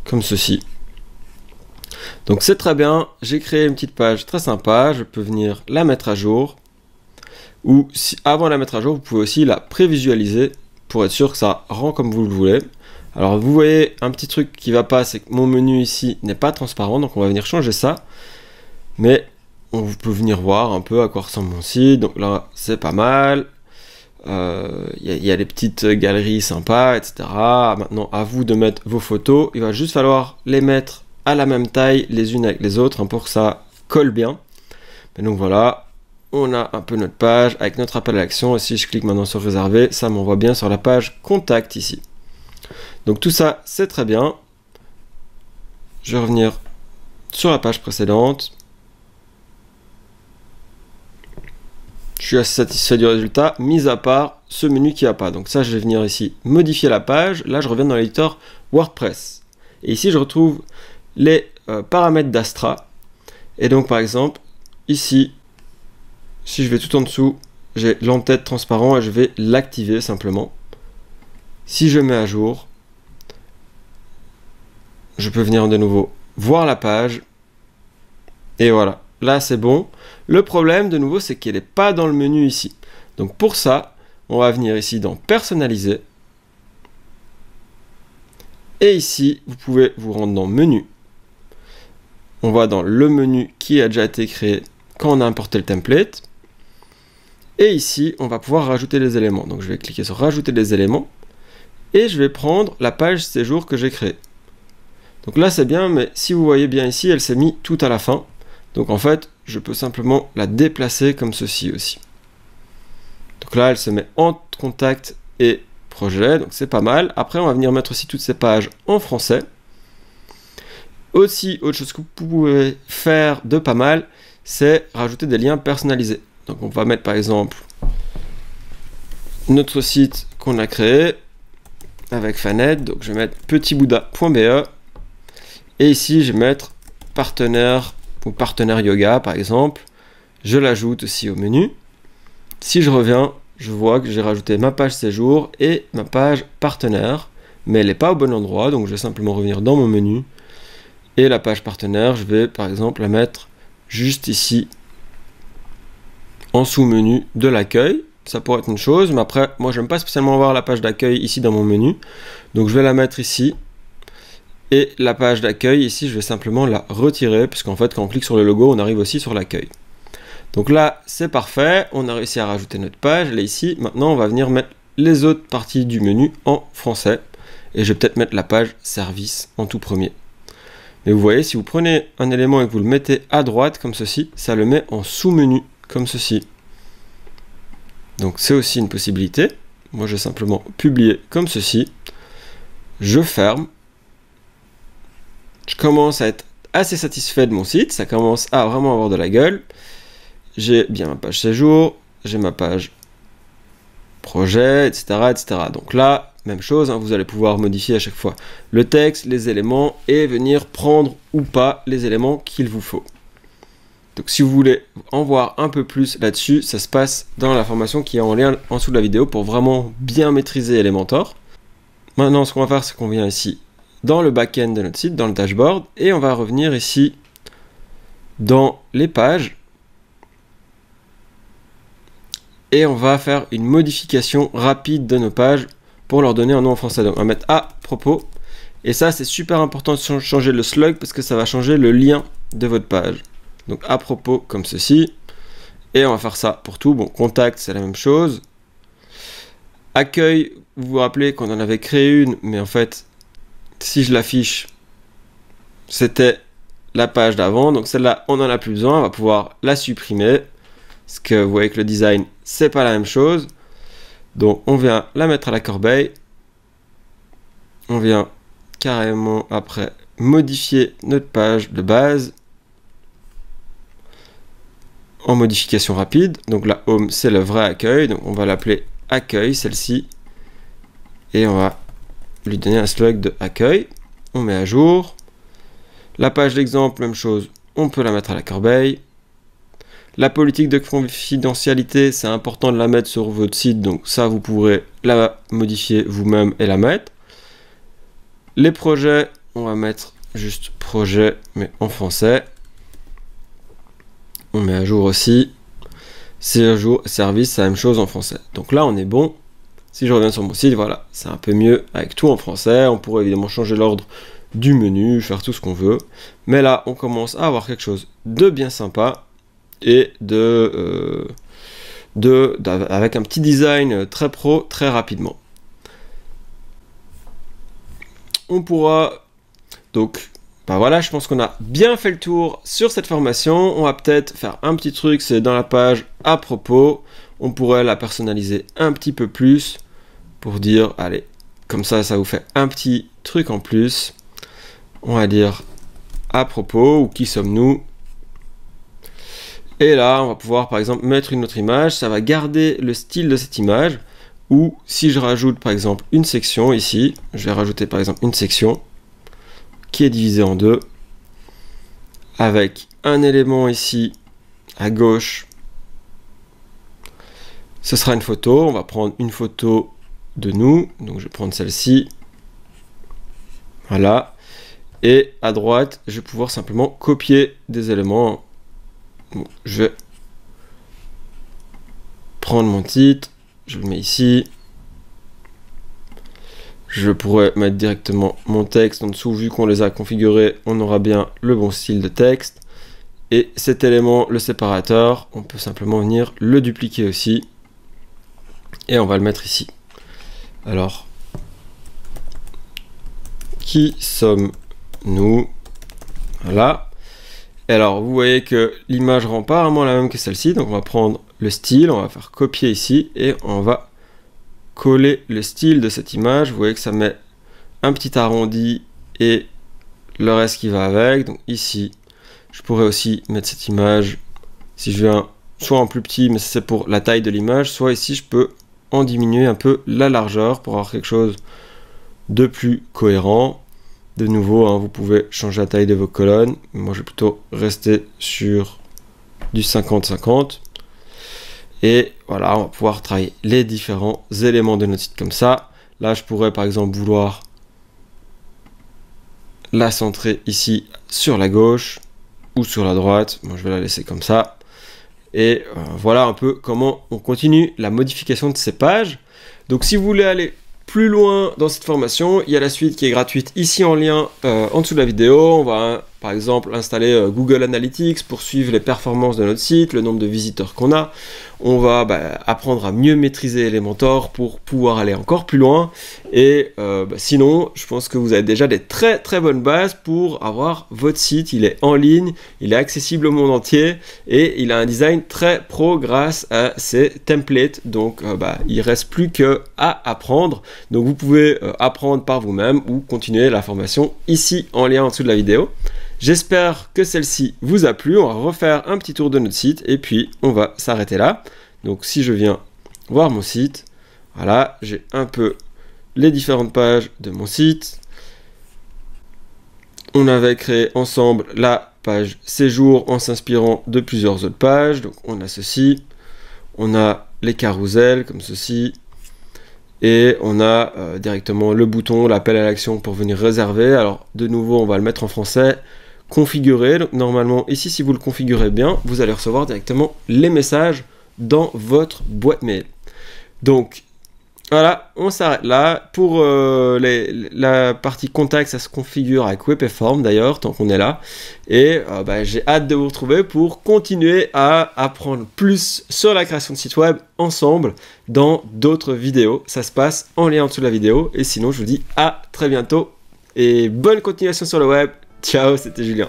comme ceci. Donc c'est très bien, j'ai créé une petite page très sympa, je peux venir la mettre à jour, ou si, avant de la mettre à jour, vous pouvez aussi la prévisualiser pour être sûr que ça rend comme vous le voulez. Alors vous voyez un petit truc qui va pas, c'est que mon menu ici n'est pas transparent, donc on va venir changer ça. Mais on peut venir voir un peu à quoi ressemble mon site, donc là c'est pas mal. Il y a des petites galeries sympas, etc. Maintenant à vous de mettre vos photos, il va juste falloir les mettre à la même taille les unes avec les autres pour que ça colle bien. Et donc voilà, on a un peu notre page avec notre appel à l'action, et si je clique maintenant sur réserver, ça m'envoie bien sur la page contact ici. Donc tout ça, c'est très bien. Je vais revenir sur la page précédente. Je suis assez satisfait du résultat, mis à part ce menu qui n'a pas. Donc ça, je vais venir ici modifier la page. Là, je reviens dans l'éditeur WordPress. Et ici, je retrouve les paramètres d'Astra. Et donc, par exemple, ici, si je vais tout en dessous, j'ai l'entête transparent et je vais l'activer simplement. Si je mets à jour, je peux venir de nouveau voir la page. Et voilà, là c'est bon. Le problème de nouveau, c'est qu'elle n'est pas dans le menu ici. Donc pour ça, on va venir ici dans personnaliser. Et ici, vous pouvez vous rendre dans menu. On va dans le menu qui a déjà été créé quand on a importé le template. Et ici, on va pouvoir rajouter les éléments. Donc je vais cliquer sur rajouter des éléments. Et je vais prendre la page séjour que j'ai créée. Donc là c'est bien, mais si vous voyez bien ici, elle s'est mise tout à la fin. Donc en fait, je peux simplement la déplacer comme ceci aussi. Donc là, elle se met entre contact et projet, donc c'est pas mal. Après, on va venir mettre aussi toutes ces pages en français. Aussi, autre chose que vous pouvez faire de pas mal, c'est rajouter des liens personnalisés. Donc on va mettre par exemple notre site qu'on a créé avec Fanet. Donc je vais mettre petitbouddha.be. Et ici, je vais mettre partenaire ou partenaire yoga, par exemple. Je l'ajoute aussi au menu. Si je reviens, je vois que j'ai rajouté ma page séjour et ma page partenaire. mais elle n'est pas au bon endroit, donc je vais simplement revenir dans mon menu. Et la page partenaire, je vais par exemple la mettre juste ici, en sous-menu de l'accueil. Ça pourrait être une chose, mais après, moi j'aime pas spécialement avoir la page d'accueil ici dans mon menu. Donc je vais la mettre ici. Et la page d'accueil, ici, je vais simplement la retirer, puisqu'en fait, quand on clique sur le logo, on arrive aussi sur l'accueil. Donc là, c'est parfait, on a réussi à rajouter notre page, elle est ici. Maintenant, on va venir mettre les autres parties du menu en français. Et je vais peut-être mettre la page service en tout premier. Mais vous voyez, si vous prenez un élément et que vous le mettez à droite, comme ceci, ça le met en sous-menu, comme ceci. Donc c'est aussi une possibilité. Moi, je vais simplement publier comme ceci. Je ferme. Je commence à être assez satisfait de mon site, ça commence à vraiment avoir de la gueule. J'ai bien ma page séjour, j'ai ma page projet, etc., etc. Donc là, même chose, hein, vous allez pouvoir modifier à chaque fois le texte, les éléments, et venir prendre ou pas les éléments qu'il vous faut. Donc si vous voulez en voir un peu plus là-dessus, ça se passe dans la formation qui est en lien en dessous de la vidéo pour vraiment bien maîtriser Elementor. Maintenant, ce qu'on va faire, c'est qu'on vient ici dans le back-end de notre site, dans le dashboard, et on va revenir ici dans les pages et on va faire une modification rapide de nos pages pour leur donner un nom en français. Donc on va mettre à propos, et ça c'est super important de changer le slug parce que ça va changer le lien de votre page. Donc à propos comme ceci, et on va faire ça pour tout. Bon, contact c'est la même chose. Accueil, vous vous rappelez qu'on en avait créé une, mais en fait si je l'affiche, c'était la page d'avant, donc celle-là, on n'en a plus besoin, on va pouvoir la supprimer, parce que vous voyez que le design, c'est pas la même chose. Donc on vient la mettre à la corbeille, on vient carrément après modifier notre page de base, en modification rapide. Donc la home, c'est le vrai accueil, donc on va l'appeler accueil, celle-ci, et on va lui donner un slug de accueil. On met à jour. La page d'exemple, même chose, on peut la mettre à la corbeille. La politique de confidentialité, c'est important de la mettre sur votre site, donc ça vous pourrez la modifier vous-même et la mettre. Les projets, on va mettre juste projet mais en français. On met à jour aussi. Séjour, service, c'est la même chose en français. Donc là on est bon. Si je reviens sur mon site, voilà, c'est un peu mieux avec tout en français. On pourrait évidemment changer l'ordre du menu, faire tout ce qu'on veut. Mais là, on commence à avoir quelque chose de bien sympa et avec un petit design très pro, très rapidement. On pourra donc, voilà, je pense qu'on a bien fait le tour sur cette formation. On va peut-être faire un petit truc, c'est dans la page à propos. On pourrait la personnaliser un petit peu plus pour dire, allez, comme ça, ça vous fait un petit truc en plus. On va dire à propos ou qui sommes-nous. Et là, on va pouvoir par exemple mettre une autre image. Ça va garder le style de cette image. Ou si je rajoute par exemple une section ici, je vais rajouter par exemple une section qui est divisée en deux avec un élément ici à gauche. Ce sera une photo. On va prendre une photo de nous. Donc je vais prendre celle-ci. Voilà. Et à droite, je vais pouvoir simplement copier des éléments. Bon, je vais prendre mon titre. Je le mets ici. Je pourrais mettre directement mon texte en dessous. Vu qu'on les a configurés, on aura bien le bon style de texte. Et cet élément, le séparateur, on peut simplement venir le dupliquer aussi. Et on va le mettre ici. Alors, qui sommes-nous? Voilà. Et alors, vous voyez que l'image rend pas vraiment la même que celle-ci. Donc, on va prendre le style, on va faire copier ici et on va coller le style de cette image. Vous voyez que ça met un petit arrondi et le reste qui va avec. Donc ici, je pourrais aussi mettre cette image, si je viens soit en plus petit, mais c'est pour la taille de l'image, soit ici, je peux en diminuer un peu la largeur pour avoir quelque chose de plus cohérent. De nouveau, hein, vous pouvez changer la taille de vos colonnes. Moi, je vais plutôt rester sur du 50-50. Et voilà, on va pouvoir travailler les différents éléments de notre site comme ça. Là, je pourrais par exemple vouloir la centrer ici sur la gauche ou sur la droite. Moi je vais la laisser comme ça. Et voilà un peu comment on continue la modification de ces pages. Donc si vous voulez aller plus loin dans cette formation, il y a la suite qui est gratuite ici en lien en dessous de la vidéo. On va par exemple installer Google Analytics pour suivre les performances de notre site, le nombre de visiteurs qu'on a. On va apprendre à mieux maîtriser Elementor pour pouvoir aller encore plus loin. Et sinon, je pense que vous avez déjà des très très bonnes bases pour avoir votre site. Il est en ligne, il est accessible au monde entier et il a un design très pro grâce à ces templates. Donc il reste plus qu'à apprendre. Donc vous pouvez apprendre par vous-même ou continuer la formation ici en lien en dessous de la vidéo. J'espère que celle-ci vous a plu. On va refaire un petit tour de notre site et puis on va s'arrêter là. Donc si je viens voir mon site, voilà, j'ai un peu les différentes pages de mon site. On avait créé ensemble la page séjour en s'inspirant de plusieurs autres pages. Donc on a ceci, on a les carousels comme ceci. Et on a directement le bouton, l'appel à l'action pour venir réserver. Alors de nouveau, on va le mettre en français. Configurer. Donc normalement, ici, si vous le configurez bien, vous allez recevoir directement les messages dans votre boîte mail. Donc voilà, on s'arrête là. Pour la partie contact, ça se configure avec WPForm d'ailleurs, tant qu'on est là. Et j'ai hâte de vous retrouver pour continuer à apprendre plus sur la création de sites web ensemble dans d'autres vidéos. Ça se passe en lien en dessous de la vidéo. Et sinon, je vous dis à très bientôt et bonne continuation sur le web. Ciao, c'était Julien.